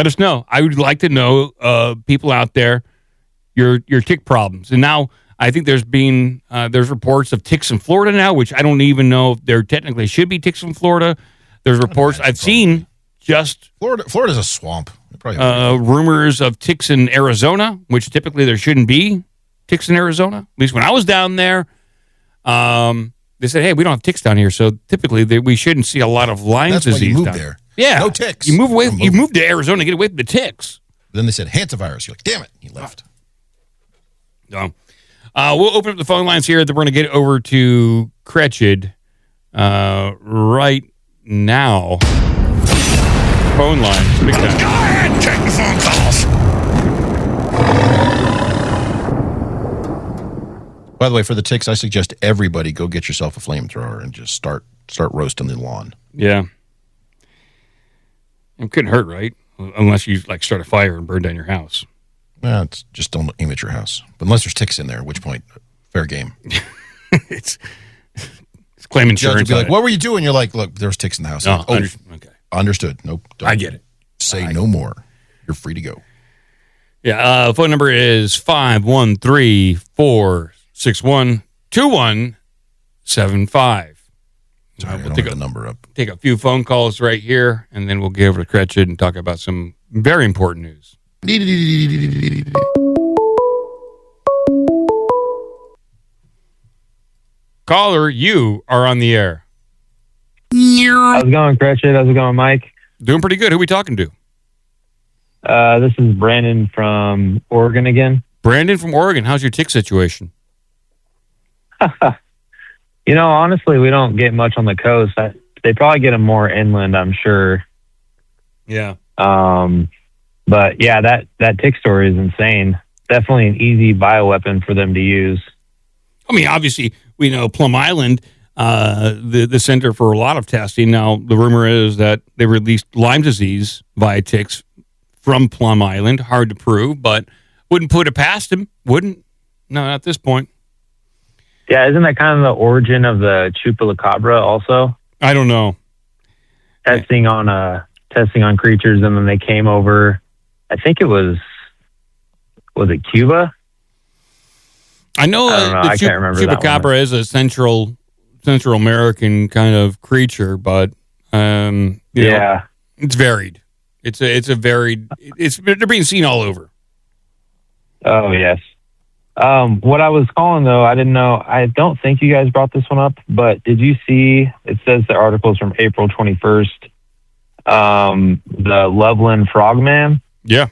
us know. I would like to know, people out there, your tick problems. And now I think there's reports of ticks in Florida now, which I don't even know if there technically should be ticks in Florida. There's reports I've seen just Florida's a swamp. Rumors of ticks in Arizona, which typically there shouldn't be ticks in Arizona. At least when I was down there, they said, "Hey, we don't have ticks down here, so typically we shouldn't see a lot of Lyme disease." That's why you moved there. Yeah, no ticks. You move away. You moved to Arizona to get away from the ticks. Then they said hantavirus. You're like, damn it, he left. No, we'll open up the phone lines here. Then we're going to get over to Cretched right now. Phone lines. Big time. Go ahead and take the phone calls. By the way, for the ticks, I suggest everybody go get yourself a flamethrower and just start roasting the lawn. Yeah. It couldn't hurt, right? Unless you start a fire and burn down your house. It's just don't aim at your house. But unless there's ticks in there, at which point, fair game. It's claim insurance. Judge would be like, what were you doing? You're like, look, there's ticks in the house. No, okay. Understood. Nope. I get it. Say no more. You're free to go. Yeah. Phone number is 513-461-2175. Sorry, we'll take the number up. Take a few phone calls right here, and then we'll get over to Cretched and talk about some very important news. Caller, you are on the air. How's it going, Cretched? How's it going, Mike? Doing pretty good. Who are we talking to? This is Brandon from Oregon again. Brandon from Oregon. How's your tick situation? Honestly, we don't get much on the coast. They probably get them more inland, I'm sure. Yeah. But yeah, that tick story is insane. Definitely an easy bioweapon for them to use. I mean, obviously, we know Plum Island, the center for a lot of testing. Now, the rumor is that they released Lyme disease via ticks from Plum Island. Hard to prove, but wouldn't put it past him. Wouldn't. No, not at this point. Yeah, isn't that kind of the origin of the chupacabra also? I don't know. Testing on creatures, and then they came over. I think it was it Cuba? I know I can't remember. Chupacabra is a Central American kind of creature, but it's varied. They're being seen all over. Oh yes. What I was calling though, I didn't know. I don't think you guys brought this one up, but did you see? It says the article's from April 21st. The Loveland Frogman. Yeah.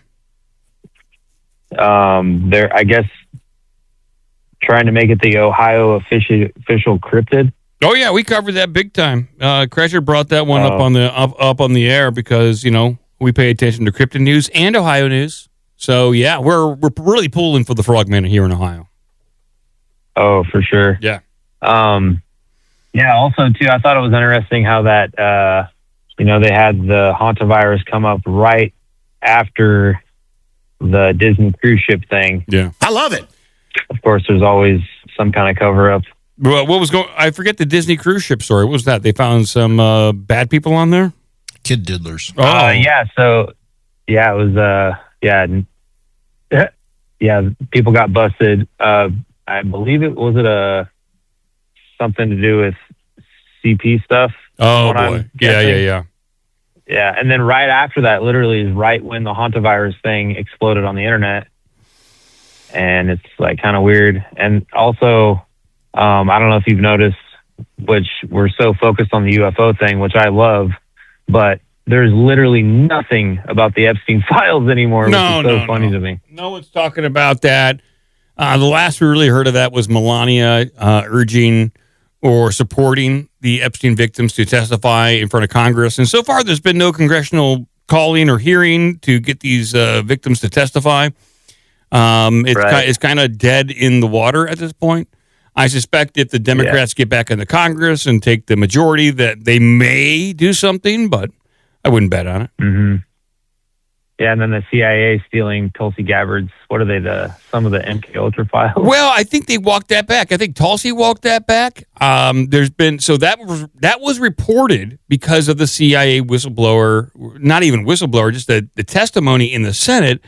They're, I guess, trying to make it the Ohio official cryptid. Oh yeah, we covered that big time. Crasher brought that one up on the air because we pay attention to cryptid news and Ohio news. So yeah, we're really pulling for the Frogman here in Ohio. Oh, for sure. Yeah. Yeah. Also, too, I thought it was interesting how that they had the hantavirus come up right after the Disney cruise ship thing. Yeah, I love it. Of course, there's always some kind of cover up. Well, what was going? I forget the Disney cruise ship story. What was that? They found some bad people on there. Kid diddlers. Oh, yeah. So, yeah, it was. Yeah, people got busted. I believe it was something to do with CP stuff. Oh boy, yeah. Yeah, and then right after that, literally, is right when the hantavirus thing exploded on the internet, and it's like kind of weird. And also, I don't know if you've noticed, which we're so focused on the UFO thing, which I love, but there's literally nothing about the Epstein files anymore, which is so funny to me. No one's talking about that. The last we really heard of that was Melania urging or supporting the Epstein victims to testify in front of Congress. And so far, there's been no congressional calling or hearing to get these victims to testify. It's kind of dead in the water at this point. I suspect if the Democrats get back into Congress and take the majority, that they may do something, but I wouldn't bet on it. Mm-hmm. Yeah, and then the CIA stealing Tulsi Gabbard's, what are they, some of the MK Ultra files? Well, I think they walked that back. I think Tulsi walked that back. That was reported because of the CIA whistleblower, not even whistleblower, just the testimony in the Senate.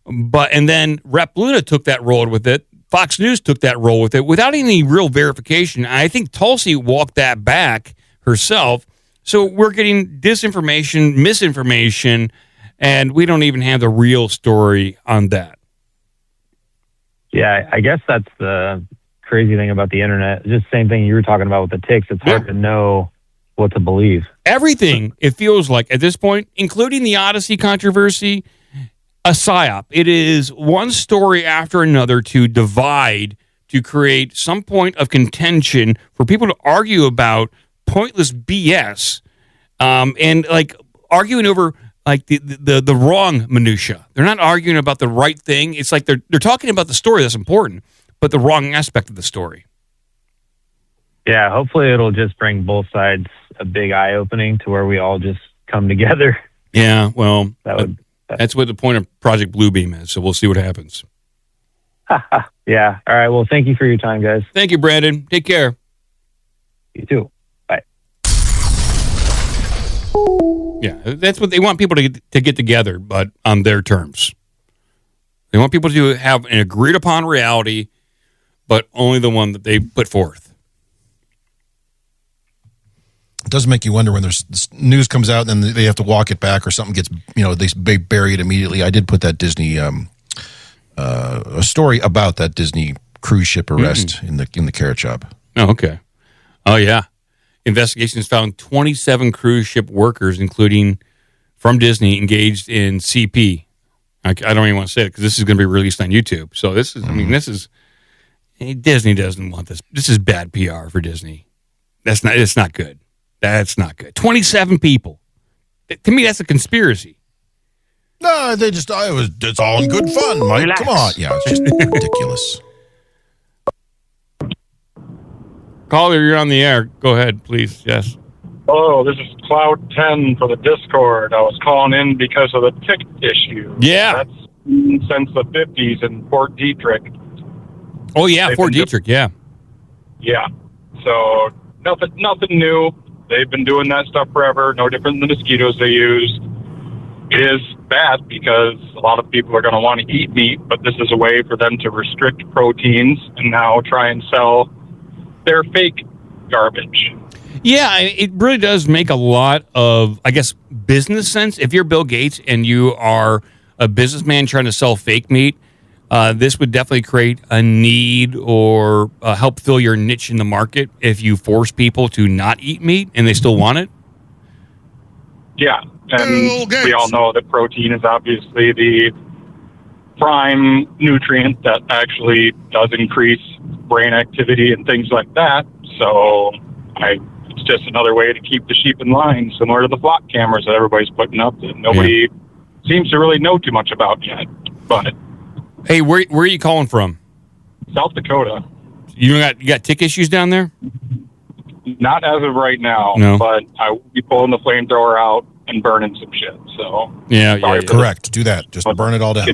And then Rep. Luna took that role with it. Fox News took that role with it without any real verification. I think Tulsi walked that back herself. So we're getting disinformation, misinformation, and we don't even have the real story on that. Yeah, I guess that's the crazy thing about the internet. Just the same thing you were talking about with the ticks. It's hard to know what to believe. Everything, it feels like, at this point, including the Odyssey controversy, a psyop. It is one story after another to divide, to create some point of contention for people to argue about pointless BS, and like arguing over like the wrong minutia. They're not arguing about the right thing. It's like they're talking about the story that's important, but the wrong aspect of the story. Yeah, hopefully it'll just bring both sides a big eye opening to where we all just come together. Yeah, well, that's what the point of Project Bluebeam is. So we'll see what happens. Yeah. All right. Well, thank you for your time, guys. Thank you, Brandon. Take care. You too. Bye. Yeah, that's what they want people to get together, but on their terms. They want people to have an agreed upon reality, but only the one that they put forth. It does make you wonder when there's this news comes out and then they have to walk it back or something gets, they bury it immediately. I did put that Disney, a story about that Disney cruise ship arrest in the carrot shop. Oh, okay. Oh, yeah. Investigations found 27 cruise ship workers, including from Disney, engaged in CP. I don't even want to say it because this is going to be released on YouTube. So this is, Disney doesn't want this. This is bad PR for Disney. It's not good. That's not good. 27 people. To me, that's a conspiracy. No, it's all in good fun, Mike. Relax. Come on. Yeah, it's just ridiculous. Caller, you're on the air. Go ahead, please. Yes. Hello, this is Cloud 10 for the Discord. I was calling in because of the tick issue. Yeah. That's since the 50s in Fort Detrick. Oh, yeah, Fort Detrick, yeah. Yeah. So, nothing new. They've been doing that stuff forever, no different than the mosquitoes they use. It is bad because a lot of people are going to want to eat meat, but this is a way for them to restrict proteins and now try and sell their fake garbage. Yeah, it really does make a lot of, I guess, business sense. If you're Bill Gates and you are a businessman trying to sell fake meat, this would definitely create a need or help fill your niche in the market if you force people to not eat meat and they still want it. Yeah, and we all know that protein is obviously the prime nutrient that actually does increase brain activity and things like that. So it's just another way to keep the sheep in line, similar to the flock cameras that everybody's putting up that nobody seems to really know too much about yet. But hey, where are you calling from? South Dakota. You got tick issues down there? Not as of right now, but I will be pulling the flamethrower out and burning some shit. So yeah. Correct. Do that. Just burn it all down.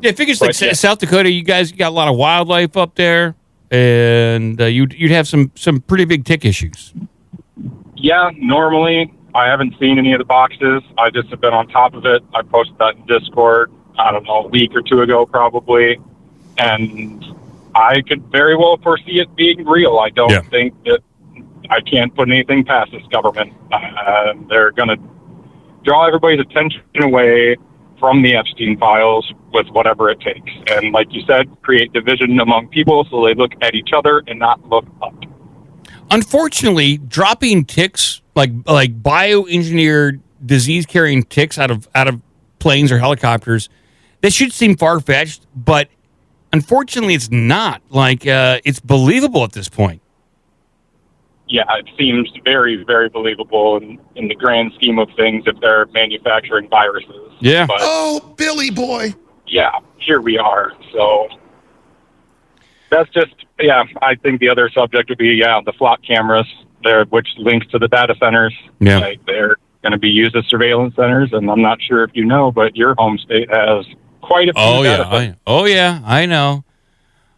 Yeah, I figure it's South Dakota. You guys got a lot of wildlife up there, and you'd have some pretty big tick issues. Yeah, normally I haven't seen any of the boxes. I just have been on top of it. I posted that in Discord, I don't know, a week or two ago probably, and I could very well foresee it being real. I don't think that I can't put anything past this government. They're going to draw everybody's attention away from the Epstein files with whatever it takes. And like you said, create division among people so they look at each other and not look up. Unfortunately, dropping ticks like bioengineered disease-carrying ticks out of planes or helicopters. That should seem far-fetched, but unfortunately, it's not. Like it's believable at this point. Yeah, it seems very, very believable in the grand scheme of things if they're manufacturing viruses. Yeah. But, oh, Billy boy. Yeah, here we are. So that's just, I think the other subject would be, the flock cameras, which links to the data centers. Yeah. Like, they're going to be used as surveillance centers, and I'm not sure if you know, but your home state has quite a few data centers. I know.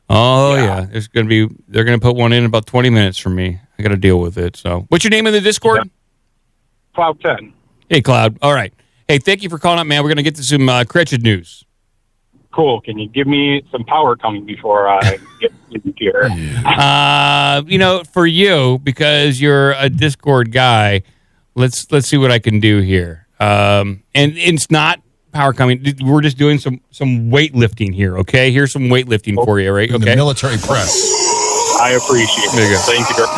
They're going to put one in about 20 minutes from me. I got to deal with it. So, what's your name in the Discord? Yeah. Cloud 10. Hey, Cloud. All right. Hey, thank you for calling up, man. We're going to get to some Cretched news. Cool. Can you give me some power coming before I get here? For you, because you're a Discord guy, let's see what I can do here. And it's not power coming. We're just doing some weightlifting here, okay? Here's some weightlifting for you, right? Okay. The military press. I appreciate it. There you go. Thank you very much.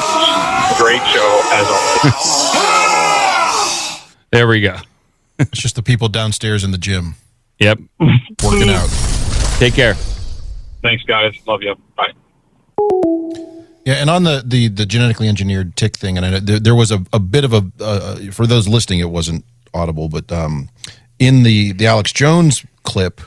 Great show, as always. There we go. It's just the people downstairs in the gym. Yep. Working out. Take care. Thanks, guys. Love you. Bye. Yeah, and on the genetically engineered tick thing, and I know there was a bit of a for those listening, it wasn't audible, but in the Alex Jones clip,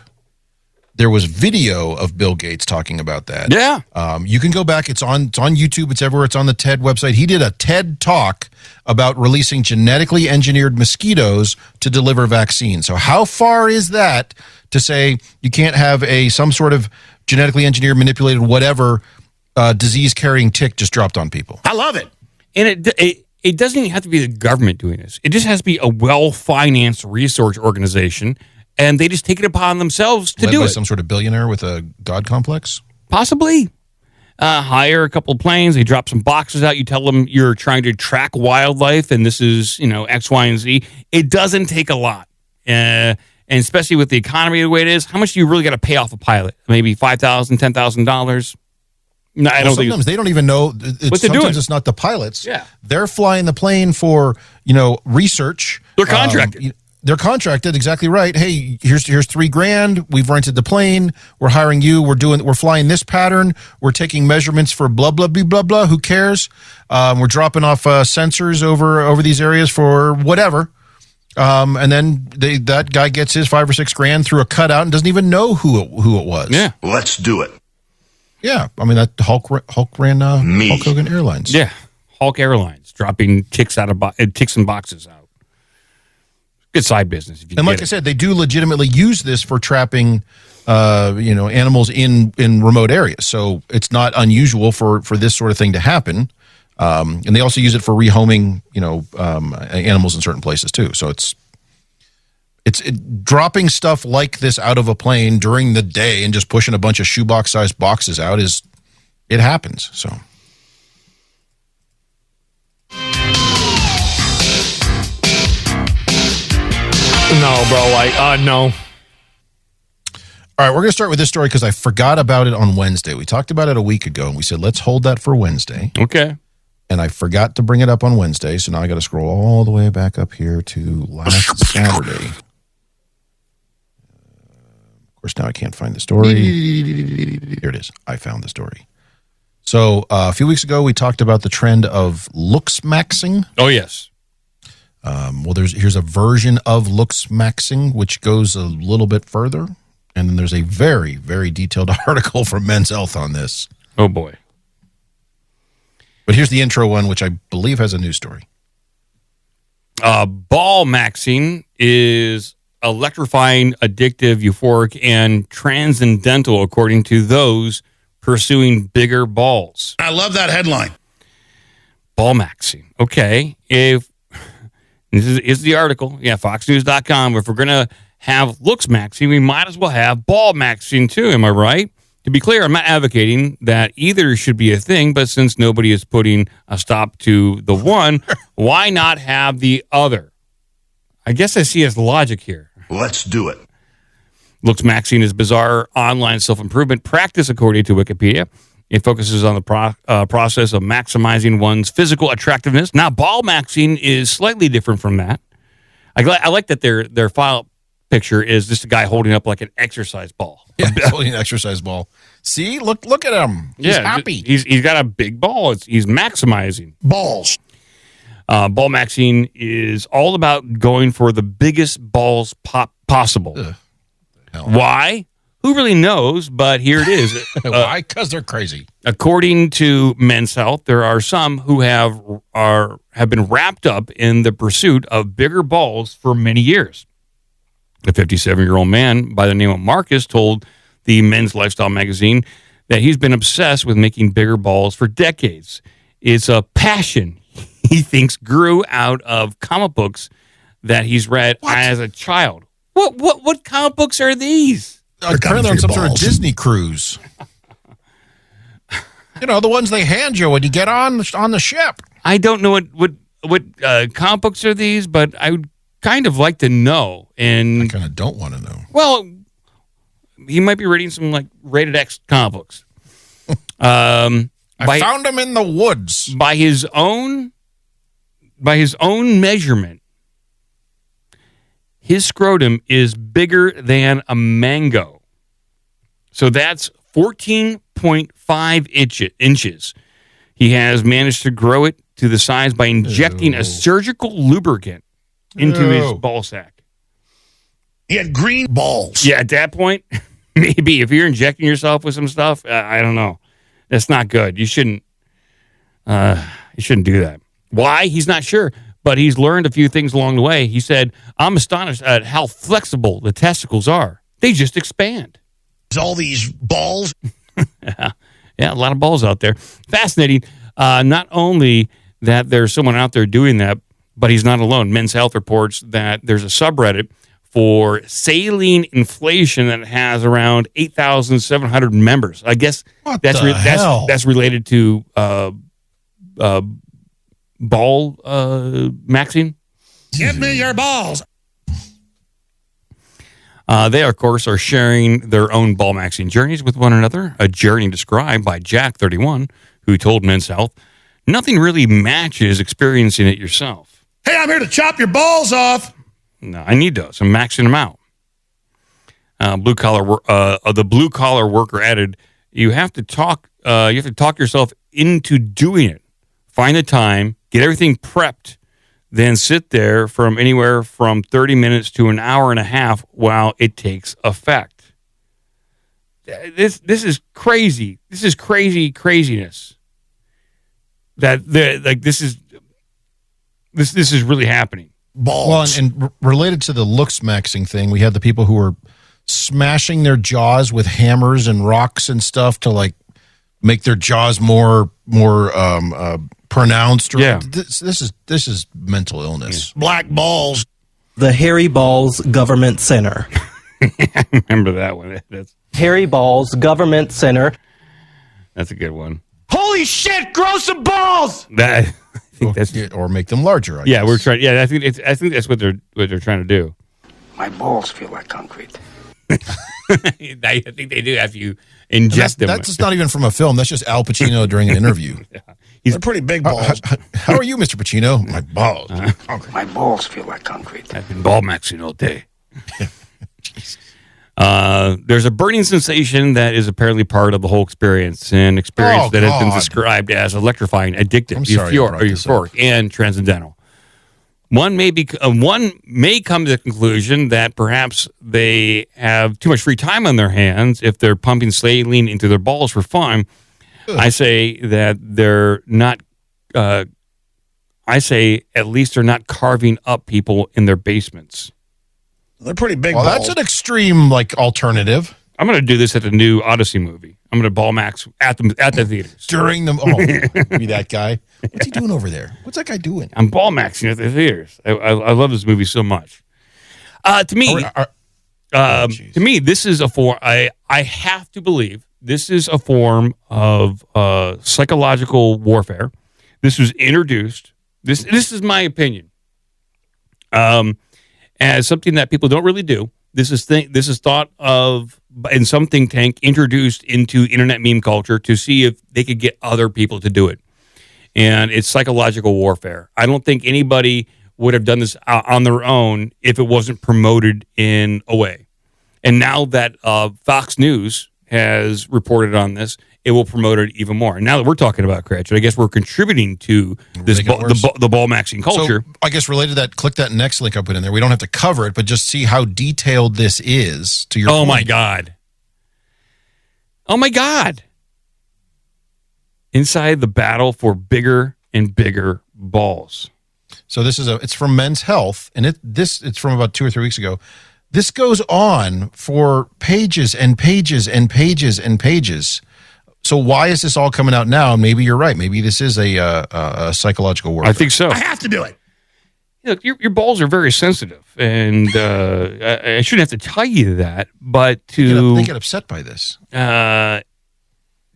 there was video of Bill Gates talking about that. Yeah. You can go back. It's on YouTube. It's everywhere. It's on the TED website. He did a TED talk about releasing genetically engineered mosquitoes to deliver vaccines. So how far is that to say you can't have some sort of genetically engineered, manipulated, whatever disease-carrying tick just dropped on people? I love it. And it doesn't even have to be the government doing this. It just has to be a well-financed research organization, and they just take it upon themselves to Led do by it. Some sort of billionaire with a god complex? Possibly. Hire a couple of planes. They drop some boxes out. You tell them you're trying to track wildlife, and this is, X, Y, and Z. It doesn't take a lot. And especially with the economy the way it is, how much do you really got to pay off a pilot? Maybe $5,000, $10,000? No, I don't think. Sometimes they don't even know. What they're doing. Sometimes it's not the pilots. Yeah. They're flying the plane for, research. They're contracted. They're contracted, exactly right. Hey, here's $3,000. We've rented the plane. We're hiring you. We're flying this pattern. We're taking measurements for blah blah blah blah blah. Who cares? We're dropping off sensors over these areas for whatever. And then that guy gets his $5,000 or $6,000 through a cutout and doesn't even know who it was. Yeah, let's do it. Yeah, I mean that Hulk ran Hulk Hogan Airlines. Yeah, Hulk Airlines dropping ticks and boxes out. Good side business. And like I said, they do legitimately use this for trapping, animals in remote areas. So it's not unusual for this sort of thing to happen. And they also use it for rehoming, animals in certain places too. So it's dropping stuff like this out of a plane during the day and just pushing a bunch of shoebox-sized boxes out it happens. So. No, bro. No. All right, we're going to start with this story because I forgot about it on Wednesday. We talked about it a week ago, and we said, let's hold that for Wednesday. Okay. And I forgot to bring it up on Wednesday, so now I got to scroll all the way back up here to last Saturday. Of course, now I can't find the story. Here it is. I found the story. So a few weeks ago, we talked about the trend of looks maxing. Oh, yes. Here's a version of looks maxing, which goes a little bit further. And then there's a very, very detailed article from Men's Health on this. Oh, boy. But here's the intro one, which I believe has a news story. Ball maxing is electrifying, addictive, euphoric, and transcendental, according to those pursuing bigger balls. I love that headline. Ball maxing. Okay. If this is the article, foxnews.com. If we're going to have looks maxing, we might as well have ball maxing too. Am I right? To be clear, I'm not advocating that either should be a thing, but since nobody is putting a stop to the one, why not have the other? I guess I see his logic here. Let's do it. Looks maxing is bizarre online self-improvement practice, according to Wikipedia. It focuses on the process of maximizing one's physical attractiveness. Now, ball maxing is slightly different from that. I like that their file picture is just a guy holding up like an exercise ball. Yeah, he's holding an exercise ball. See, look at him. He's happy. He's got a big ball. He's maximizing balls. Ball maxing is all about going for the biggest balls possible. Why? Who really knows? But here it is. Why? Because they're crazy. According to Men's Health, there are some who have been wrapped up in the pursuit of bigger balls for many years. A 57-year-old man by the name of Marcus told the Men's Lifestyle magazine that he's been obsessed with making bigger balls for decades. It's a passion he thinks grew out of comic books that he's read as a child. What comic books are these? Apparently on some sort of Disney cruise. You know, the ones they hand you when you get on the ship. I don't know what comic books are these, but I would kind of like to know. And I kind of don't want to know. Well, he might be reading some like rated X comic books. I found him in the woods. By his own measurement, his scrotum is bigger than a mango. So that's 14.5 inches. He has managed to grow it to the size by injecting a surgical lubricant into his ball sack. He had green balls. Yeah, at that point, maybe if you're injecting yourself with some stuff, I don't know. That's not good. You shouldn't do that. Why? He's not sure. But he's learned a few things along the way. He said, I'm astonished at how flexible the testicles are. They just expand. All these balls. Yeah, a lot of balls out there. Fascinating. Not only that there's someone out there doing that, but he's not alone. Men's Health reports that there's a subreddit for saline inflation that has around 8,700 members. I guess that's related to ball maxing. Give me your balls. They, of course, are sharing their own ball maxing journeys with one another. A journey described by Jack, 31, who told Men's Health, nothing really matches experiencing it yourself. Hey, I'm here to chop your balls off. No, I need those. I'm maxing them out. The blue collar worker added, you have to talk yourself into doing it. Find the time, get everything prepped, then sit there from anywhere from 30 minutes to an hour and a half while it takes effect. This is crazy. This is craziness. This is really happening. Balls. Well, and related to the looks maxing thing, we had the people who were smashing their jaws with hammers and rocks and stuff to like make their jaws more pronounced. Yeah. This is mental illness. Yeah. Black balls. The Harry Balls Government Center. I remember that one. That's Harry Balls Government Center. That's a good one. Holy shit! Grow some balls. Or make them larger. I guess. We're trying. Yeah, I think that's what they're trying to do. My balls feel like concrete. I think they do after you ingest them. That's not even from a film. That's just Al Pacino during an interview. They're pretty big balls. How are you, Mr. Pacino? My balls. My balls feel like concrete. I've been ball maxing all day. There's a burning sensation that is apparently part of the whole experience, an experience that has been described as electrifying, addictive, euphoric, and transcendental. One may come to the conclusion that perhaps they have too much free time on their hands if they're pumping saline into their balls for fun. I say that they're not. I say at least they're not carving up people in their basements. They're pretty big. Well, balls. that's an extreme alternative. I'm going to do this at the new Odyssey movie. I'm going to ball max at the theaters during the. Be that guy. What's he doing over there? What's that guy doing? I'm ball maxing at the theaters. I love this movie so much. To me, this is a form. I have to believe this is a form of psychological warfare. This was introduced. This is my opinion. As something that people don't really do. This is thought of in some think tank, introduced into internet meme culture to see if they could get other people to do it. And it's psychological warfare. I don't think anybody would have done this on their own if it wasn't promoted in a way. And now that Fox News has reported on this, it will promote it even more. And now that we're talking about Cratchit, I guess we're contributing to this the ball maxing culture. So I guess related to that, click that next link I put in there. We don't have to cover it, but just see how detailed this is to your point. My God. Oh, my God. Inside the battle for bigger and bigger balls. So this is it's from Men's Health, and it's from about 2 or 3 weeks ago. This goes on for pages and pages and pages and pages. So why is this all coming out now? And maybe you're right. Maybe this is a psychological warfare. I think so. I have to do it. Look, your balls are very sensitive, and I shouldn't have to tell you that, but they get upset by this.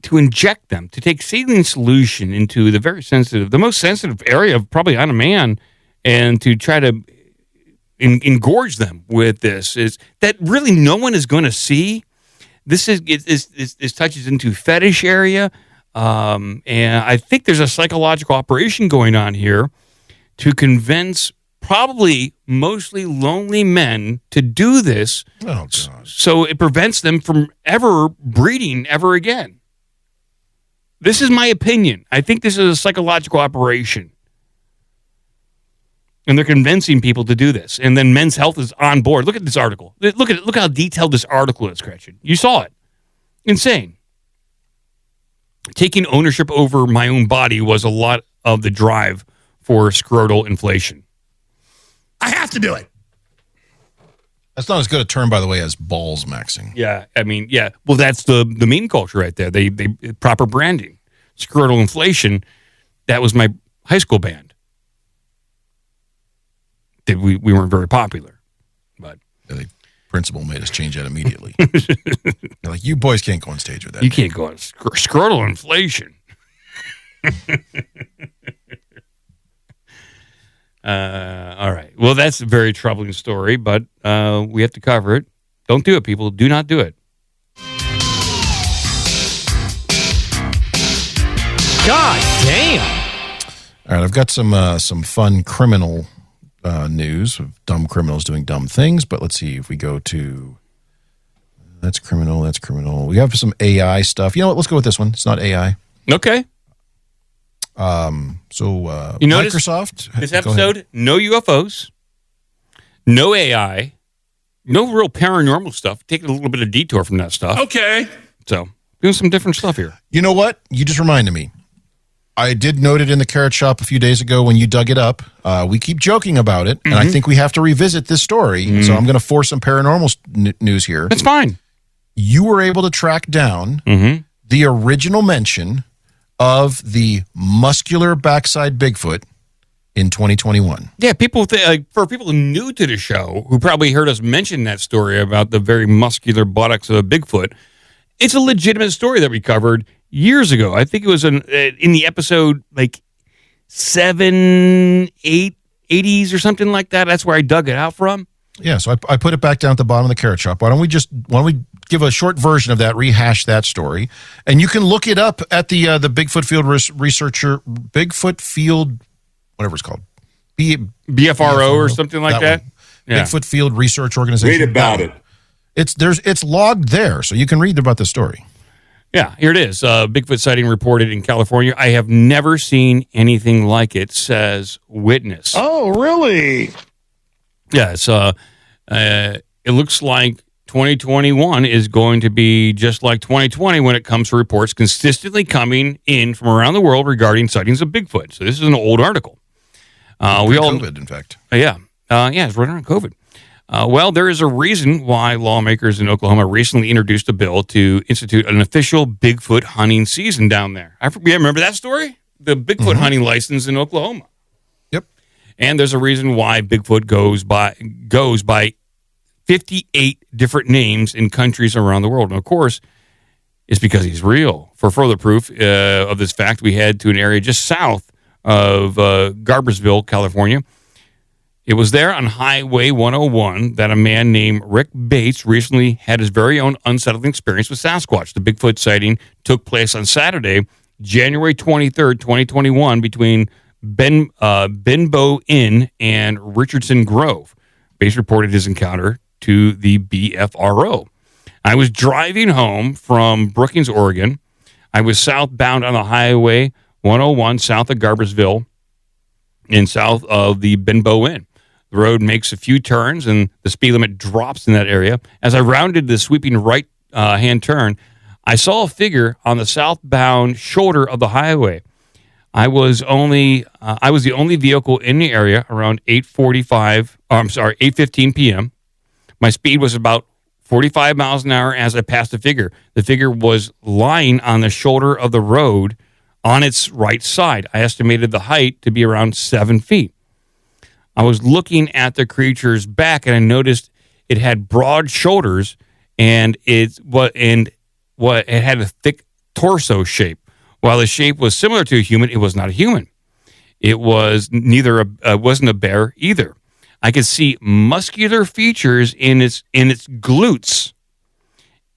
To inject them, to take saline solution into the most sensitive area of probably on a man, and to try to engorge them with this is that really no one is going to see. This touches into fetish area, and I think there's a psychological operation going on here to convince probably mostly lonely men to do this. Oh, God. So it prevents them from ever breeding ever again. This is my opinion. I think this is a psychological operation. And they're convincing people to do this. And then Men's Health is on board. Look at this article. Look how detailed this article is, Gretchen. You saw it. Insane. Taking ownership over my own body was a lot of the drive for scrotal inflation. I have to do it. That's not as good a term, by the way, as balls maxing. Yeah, I mean, yeah. Well, that's the meme culture right there. They proper branding. Scrotal inflation, that was my high school band. We weren't very popular, but the principal made us change that immediately. They're like, you boys can't go on stage with that. You can't go on scrotal inflation. All right. Well, that's a very troubling story, but we have to cover it. Don't do it, people. Do not do it. God damn. All right, I've got some fun criminal news of dumb criminals doing dumb things, but let's see if we go to that's criminal. We have some AI stuff. You know what? Let's go with this one. It's not AI. Okay. So you notice Microsoft. This episode, no UFOs, no AI, no real paranormal stuff. Taking a little bit of detour from that stuff. Okay. So doing some different stuff here. You know what? You just reminded me. I did note it in the Carrot Shop a few days ago when you dug it up. We keep joking about it, and I think we have to revisit this story. So I'm going to force some paranormal news here. That's fine. You were able to track down the original mention of the muscular backside Bigfoot in 2021. Yeah, for people new to the show who probably heard us mention that story about the very muscular buttocks of a Bigfoot, it's a legitimate story that we covered years ago. I think it was in the episode like 7, 8, 80s or something like that. That's where I dug it out from. Yeah, so I put it back down at the bottom of the Carrot Shop. Why don't we give a short version of that, rehash that story, and you can look it up at the Bigfoot Field researcher, Bigfoot Field, whatever it's called, BFRO or something like that. Yeah. Bigfoot Field Research Organization. Read about it. It's logged there, so you can read about the story. Yeah, here it is. Bigfoot sighting reported in California. I have never seen anything like it, says witness. Oh, really? Yeah, it looks like 2021 is going to be just like 2020 when it comes to reports consistently coming in from around the world regarding sightings of Bigfoot. So this is an old article. COVID, in fact. Yeah, it's right around COVID. Well, there is a reason why lawmakers in Oklahoma recently introduced a bill to institute an official Bigfoot hunting season down there. Remember that story? The Bigfoot hunting license in Oklahoma. Yep. And there's a reason why Bigfoot goes by 58 different names in countries around the world. And of course, it's because he's real. For further proof of this fact, we head to an area just south of Garbersville, California. It was there on Highway 101 that a man named Rick Bates recently had his very own unsettling experience with Sasquatch. The Bigfoot sighting took place on Saturday, January 23rd, 2021, between Benbow Inn and Richardson Grove. Bates reported his encounter to the BFRO. I was driving home from Brookings, Oregon. I was southbound on the Highway 101 south of Garbersville and south of the Benbow Inn. The road makes a few turns and the speed limit drops in that area. As I rounded the sweeping right hand turn, I saw a figure on the southbound shoulder of the highway. I was the only vehicle in the area around 8:15 p.m. My speed was about 45 miles an hour as I passed the figure. The figure was lying on the shoulder of the road on its right side. I estimated the height to be around 7 feet. I was looking at the creature's back and I noticed it had broad shoulders and it had a thick torso shape. While the shape was similar to a human, it was not a human. It was wasn't a bear either. I could see muscular features in its glutes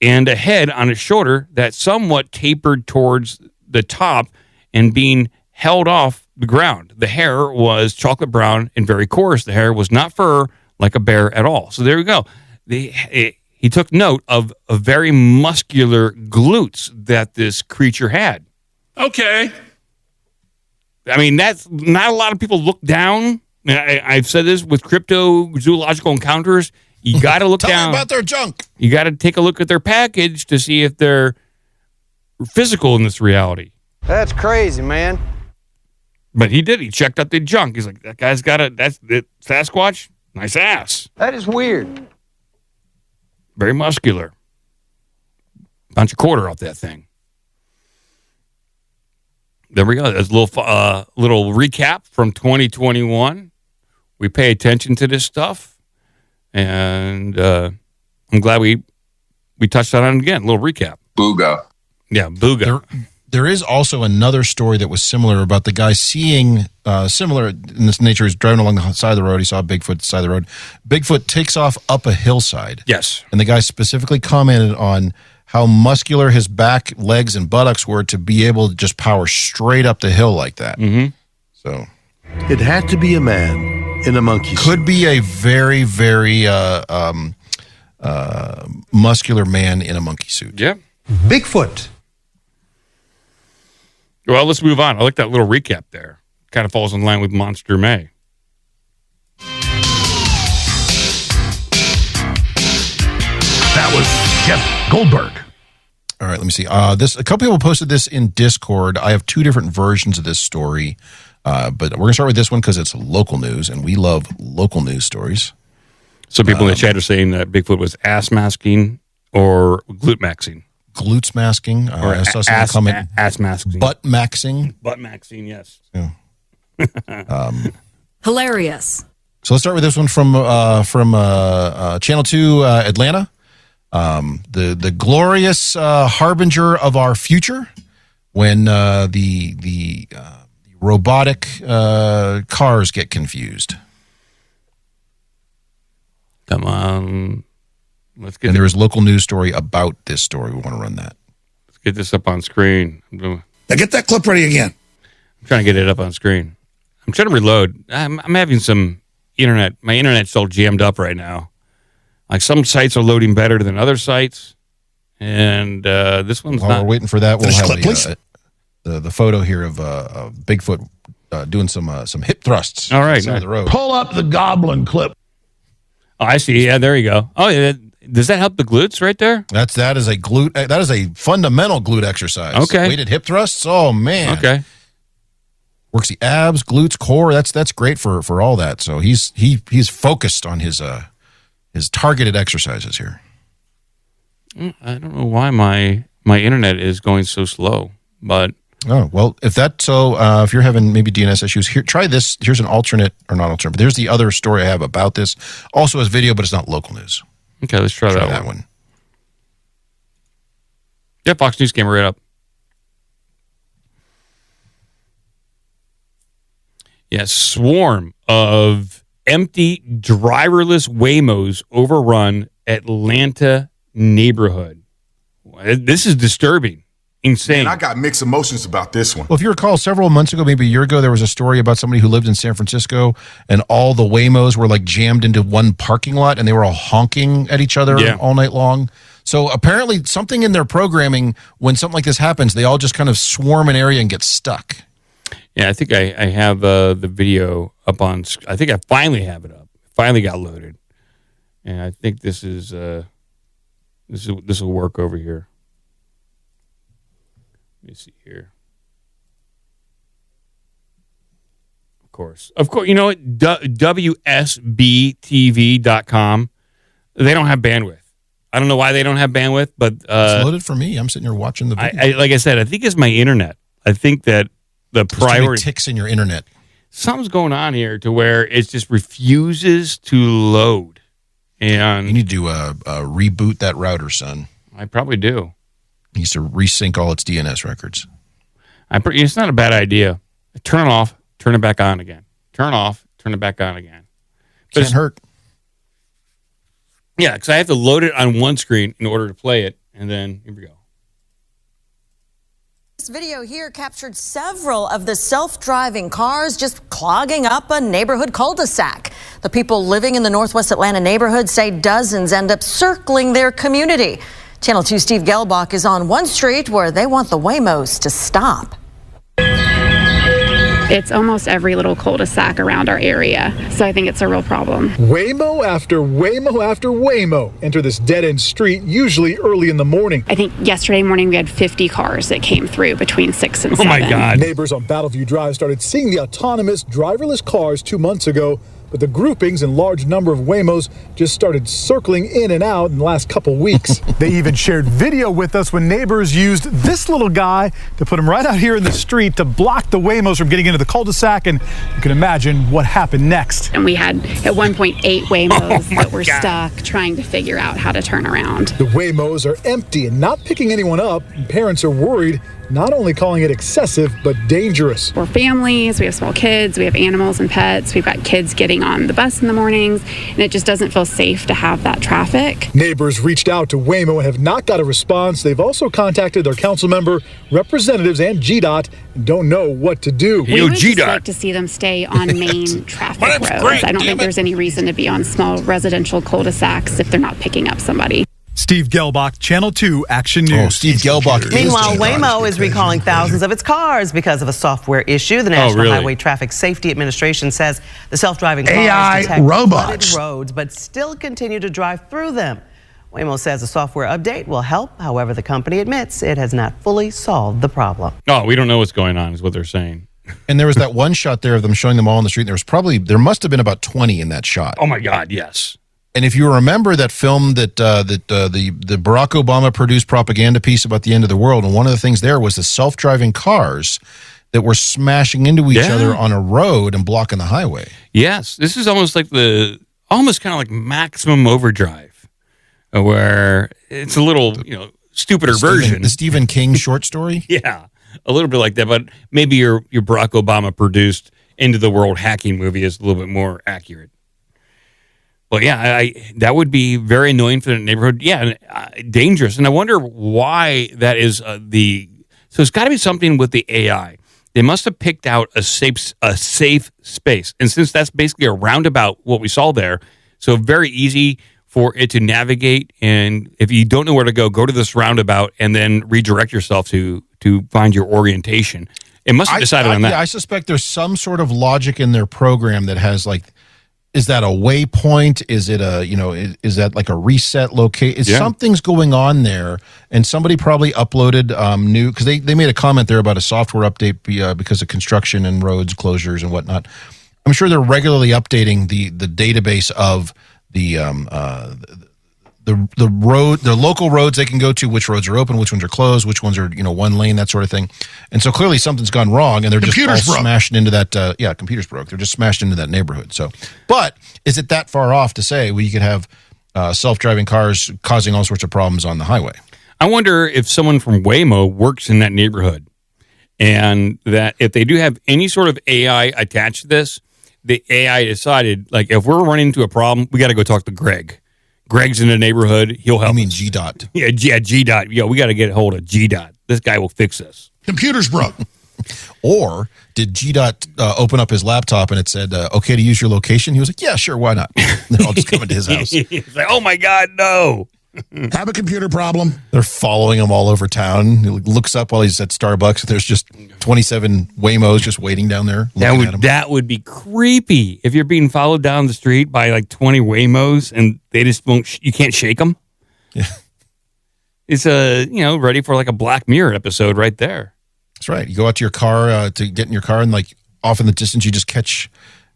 and a head on its shoulder that somewhat tapered towards the top and being held off the ground. The hair was chocolate brown and very coarse. The hair was not fur like a bear at all. So there we go. He took note of a very muscular glutes that this creature had. Okay. I mean, that's not a lot of people look down. I've said this with cryptozoological encounters. You got to look Tell down me about their junk. You got to take a look at their package to see if they're physical in this reality. That's crazy, man. But he did. He checked out the junk. He's like, that guy's got that's it. Sasquatch, nice ass. That is weird. Very muscular. Bunch of quarter off that thing. There we go. There's a little recap from 2021. We pay attention to this stuff, and I'm glad we touched on it again. A little recap. Booga. Yeah, booga. There is also another story that was similar about the guy seeing similar in this nature. He's driving along the side of the road. He saw Bigfoot at the side of the road. Bigfoot takes off up a hillside. Yes. And the guy specifically commented on how muscular his back, legs, and buttocks were to be able to just power straight up the hill like that. Mm-hmm. So it had to be a man in a monkey suit. Could be a very, very muscular man in a monkey suit. Yeah. Bigfoot. Well, let's move on. I like that little recap there. Kind of falls in line with Monster May. That was Jeff Goldberg. All right, let me see. A couple people posted this in Discord. I have two different versions of this story, but we're going to start with this one because it's local news, and we love local news stories. Some people in the chat are saying that Bigfoot was ass masking or glute maxing. Glutes masking. Or I saw someone comment. Ass masking. Butt maxing. Butt maxing, yes. Yeah. Hilarious. So let's start with this one from Channel 2 Atlanta. The glorious harbinger of our future when the robotic cars get confused. Come on. And there is local news story about this story. We want to run that. Let's get this up on screen. Now get that clip ready again. I'm trying to get it up on screen. I'm trying to reload. I'm having some internet. My internet's all jammed up right now. Like some sites are loading better than other sites, and this one's While not. we're waiting for that, we'll have clip, the photo here of Bigfoot doing some hip thrusts. All right, on the side of the road. Pull up the goblin clip. Oh, I see. Yeah, there you go. Oh, yeah. Does that help the glutes right there? That is a glute. That is a fundamental glute exercise. Okay. Weighted hip thrusts. Oh man. Okay. Works the abs, glutes, core. That's great for all that. So he's focused on his targeted exercises here. I don't know why my internet is going so slow, but oh well. If you're having maybe DNS issues, here try this. Here's an alternate or not alternate, but there's the other story I have about this. Also as video, but it's not local news. Okay, let's try that one. Yeah, Fox News came right up. Yeah, swarm of empty driverless Waymos overrun Atlanta neighborhood. This is disturbing. Insane. And I got mixed emotions about this one. Well, if you recall, several months ago, maybe a year ago, there was a story about somebody who lived in San Francisco, and all the Waymos were like jammed into one parking lot, and they were all honking at each other all night long. So apparently something in their programming, when something like this happens, they all just kind of swarm an area and get stuck. Yeah, I think I have the video up on. I think I finally have it up. Finally got loaded, and I think this will work over here. Let me see here. Of course, you know what? WSBTV.com. They don't have bandwidth. I don't know why they don't have bandwidth, but it's loaded for me. I'm sitting here watching the video. Like I said, I think it's my internet. I think that the priority ticks in your internet. Something's going on here to where it just refuses to load. And you need to reboot that router, son. I probably do. It needs to resync all its DNS records. It's not a bad idea. Turn it off, turn it back on again. Turn off, turn it back on again. Can't hurt. Yeah, because I have to load it on one screen in order to play it, and then here we go. This video here captured several of the self-driving cars just clogging up a neighborhood cul-de-sac. The people living in the Northwest Atlanta neighborhood say dozens end up circling their community. Channel 2 Steve Gelbach is on one street where they want the Waymos to stop. It's almost every little cul-de-sac around our area, so I think it's a real problem. Waymo after Waymo after Waymo enter this dead-end street, usually early in the morning. I think yesterday morning we had 50 cars that came through between 6 and 7. Oh my God. Neighbors on Battleview Drive started seeing the autonomous driverless cars 2 months ago, but the groupings and large number of Waymos just started circling in and out in the last couple weeks. They even shared video with us when neighbors used this little guy to put him right out here in the street to block the Waymos from getting into the cul-de-sac, and you can imagine what happened next. And we had at one point 8 Waymos that were stuck trying to figure out how to turn around. The Waymos are empty and not picking anyone up, and parents are worried, not only calling it excessive, but dangerous. We're families, we have small kids, we have animals and pets, we've got kids getting on the bus in the mornings, and it just doesn't feel safe to have that traffic. Neighbors reached out to Waymo and have not got a response. They've also contacted their council member, representatives, and GDOT, and don't know what to do. We would just like to see them stay on main traffic roads. I don't think there's any reason to be on small residential cul-de-sacs if they're not picking up somebody. Steve Gelbach, Channel 2 Action News. Oh, Steve Gelbach. Meanwhile, Waymo is recalling thousands of its cars because of a software issue. The National Highway Traffic Safety Administration says the self-driving cars AI detect robots flooded roads, but still continue to drive through them. Waymo says a software update will help. However, the company admits it has not fully solved the problem. Oh, we don't know what's going on is what they're saying. And there was that one shot there of them showing them all on the street. And there must have been about 20 in that shot. Oh my God, yes. And if you remember that film that the Barack Obama produced propaganda piece about the end of the world, and one of the things there was the self-driving cars that were smashing into each other on a road and blocking the highway. Yes, this is almost like almost kind of like Maximum Overdrive, where it's a little stupider version. The Stephen King short story. Yeah, a little bit like that, but maybe your Barack Obama produced end of the world hacking movie is a little bit more accurate. Well, yeah, that would be very annoying for the neighborhood. Yeah, dangerous. And I wonder why that is so it's got to be something with the AI. They must have picked out a safe space. And since that's basically a roundabout, what we saw there, so very easy for it to navigate. And if you don't know where to go to this roundabout and then redirect yourself to find your orientation. It must have decided on that. Yeah, I suspect there's some sort of logic in their program that has is that a waypoint? Is it is that like a reset location? Something's going on there, and somebody probably uploaded new, because they made a comment there about a software update because of construction and roads closures and whatnot. I'm sure they're regularly updating the database of the local roads they can go to, which roads are open, which ones are closed, which ones are one lane, that sort of thing. And so clearly something's gone wrong, and they're just all smashed into that. Computers broke. They're just smashed into that neighborhood. So, but is it that far off to say you could have self-driving cars causing all sorts of problems on the highway? I wonder if someone from Waymo works in that neighborhood, and that if they do have any sort of AI attached to this, the AI decided, like, if we're running into a problem, we got to go talk to Greg. Greg's in the neighborhood. He'll help. I mean us. G-Dot. Yeah, G-Dot. Yo, we got to get a hold of G-Dot. This guy will fix this. Computer's broke. Or did G-Dot open up his laptop and it said, okay to use your location? He was like, yeah, sure, why not? Then I'll just come into his house. He's like, oh, my God, no. Have a computer problem. They're following him all over town. He looks up while he's at Starbucks. There's just 27 Waymos just waiting down there. That would be creepy if you're being followed down the street by like 20 Waymos and they just won't. You can't shake them. Yeah, it's ready for like a Black Mirror episode right there. That's right. You go out to your car to get in your car, and like off in the distance, you just catch.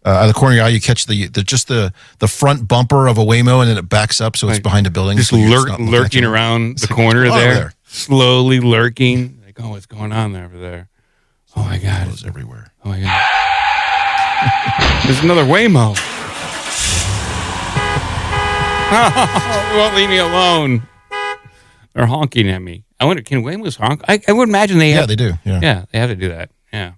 Out of the corner of your eye, you catch the front bumper of a Waymo, and then it backs up, so it's behind a building. Just so lurking around the corner there, slowly lurking. Like, oh, what's going on there over there? Oh my God, it's everywhere. Oh my God, there's another Waymo. They won't leave me alone. They're honking at me. I wonder, can Waymos honk? I would imagine they. Yeah, they do. Yeah, they have to do that. Yeah.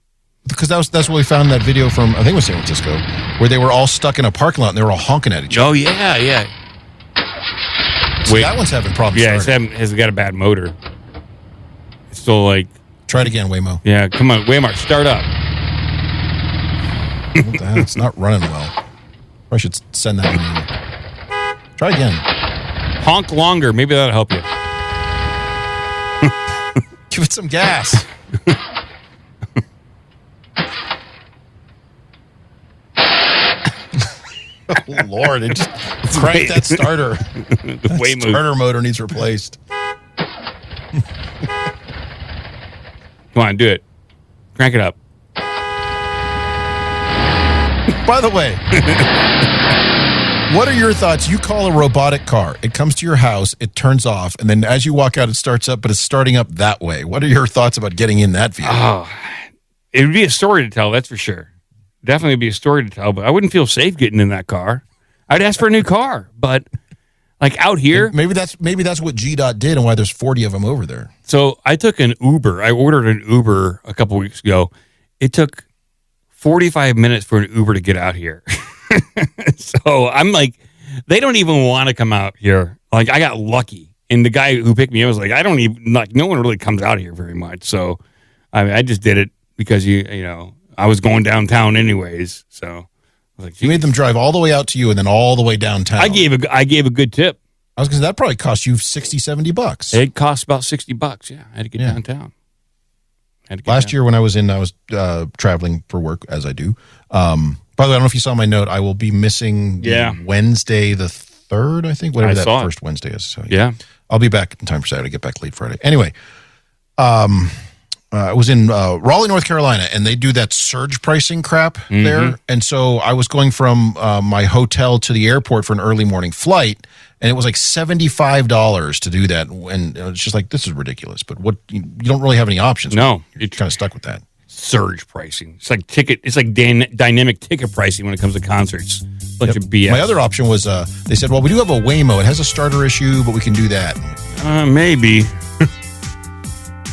Because that's what we found in that video from, I think it was San Francisco, where they were all stuck in a parking lot and they were all honking at each other. Oh, yeah. So that one's having problems. Yeah, it's got a bad motor. It's still like... Try it again, Waymo. Yeah, come on, Waymo, start up. What the hell? It's not running well. I should send that one in. Try again. Honk longer. Maybe that'll help you. Give it some gas. Oh, Lord, it just cranked that starter. That starter motor needs replaced. Come on, do it. Crank it up. By the way, what are your thoughts? You call a robotic car. It comes to your house, it turns off, and then as you walk out, it starts up, but it's starting up that way. What are your thoughts about getting in that vehicle? Oh, it would be a story to tell, that's for sure. Definitely be a story to tell, but I wouldn't feel safe getting in that car. I'd ask for a new car, but like out here, maybe that's what G-Dot did and why there's 40 of them over there. So I took an Uber. I ordered an Uber a couple weeks ago. It took 45 minutes for an Uber to get out here. So I'm like, they don't even want to come out here. Like I got lucky, and the guy who picked me up was like, I don't even like. No one really comes out here very much. So I just did it because you know. I was going downtown anyways, so I was like, you made them drive all the way out to you and then all the way downtown. I gave a good tip. I was going to say that probably cost you $60-$70. It cost about $60. Yeah, I had to get downtown. Last year when I was traveling for work, as I do. By the way, I don't know if you saw my note. I will be missing Wednesday the 3rd, I think, whatever that first Wednesday is. So yeah, I'll be back in time for Saturday. Get back late Friday. Anyway, I was in Raleigh, North Carolina, and they do that surge pricing crap there. And so I was going from my hotel to the airport for an early morning flight, and it was like $75 to do that. And it's just like, this is ridiculous. But you don't really have any options. No. You're kind of stuck with that. Surge pricing. It's like dynamic ticket pricing when it comes to concerts. Bunch of BS. My other option was they said, well, we do have a Waymo. It has a starter issue, but we can do that. Maybe.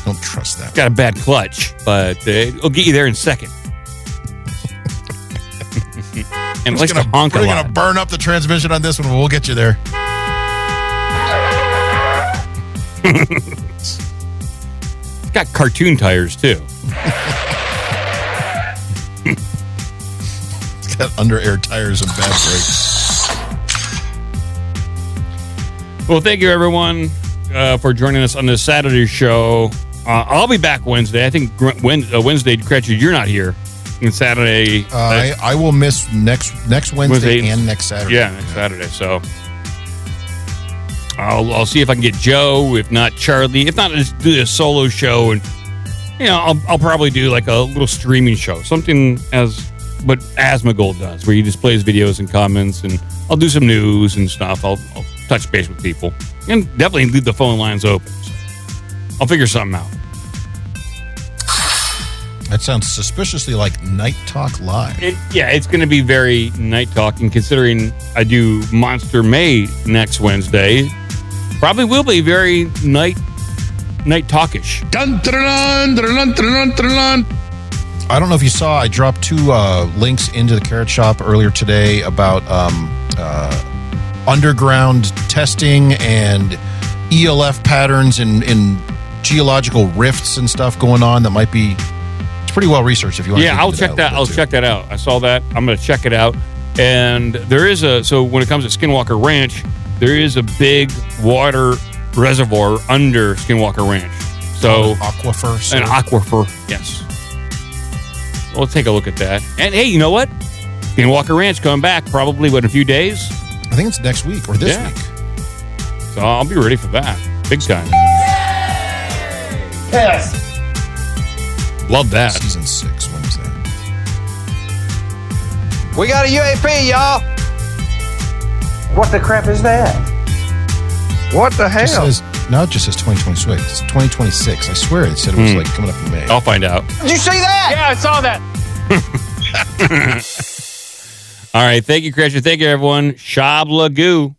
Don't trust that. Got a bad clutch, but it'll get you there in second. And it's going to honk a lot. We're going to burn up the transmission on this one, but we'll get you there. It's got cartoon tires, too. It's got under-air tires and bad brakes. Well, thank you, everyone, for joining us on this Saturday show. I'll be back Wednesday. I think Wednesday, Cratchit, you're not here. And Saturday, I will miss next Wednesday and next Saturday. Yeah, next Saturday. So I'll see if I can get Joe. If not, Charlie. If not, just do a solo show, and I'll probably do like a little streaming show, something what Asmongold does, where he displays videos and comments, and I'll do some news and stuff. I'll touch base with people, and definitely leave the phone lines open. So I'll figure something out. That sounds suspiciously like Night Talk Live. It's going to be very night talking, considering I do Monster May next Wednesday. Probably will be very night talkish. Dun, dun, dun, dun, dun, dun, dun, dun. I don't know if you saw, I dropped 2 links into the Carrot Shop earlier today about underground testing and ELF patterns in geological rifts and stuff going on that might be, it's pretty well researched if you want to. Yeah, I'll check that out. I saw that. I'm going to check it out. And there is so when it comes to Skinwalker Ranch, there is a big water reservoir under Skinwalker Ranch. So aquifer. An aquifer, yes. We'll take a look at that. And hey, you know what? Skinwalker Ranch coming back probably in a few days. I think it's next week or this week. So I'll be ready for that. Big time. Yes. Love that. Season 6. When is that? We got a UAP, y'all. What the crap is that? What the hell? Now it just says 2026. It's 2026. I swear it said it was like coming up in May. I'll find out. Did you see that? Yeah, I saw that. All right. Thank you, Crasher. Thank you, everyone. Shabla goo.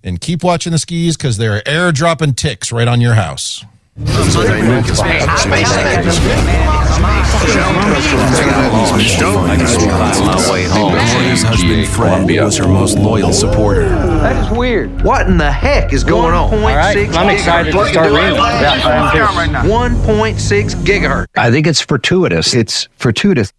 And keep watching the skis because they're airdropping ticks right on your house. His husband Fred was her most loyal supporter. That is weird. What in the heck is going on? All right, I'm excited to start reading. 1.6 gigahertz. I think it's fortuitous. It's fortuitous.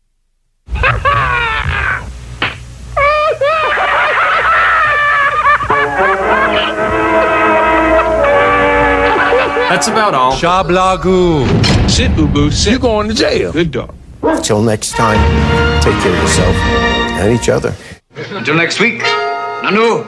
That's about all. Shablagu. Sit, Ubu. Sit. You're going to jail. Good dog. Until next time, take care of yourself and each other. Until next week. Nanu.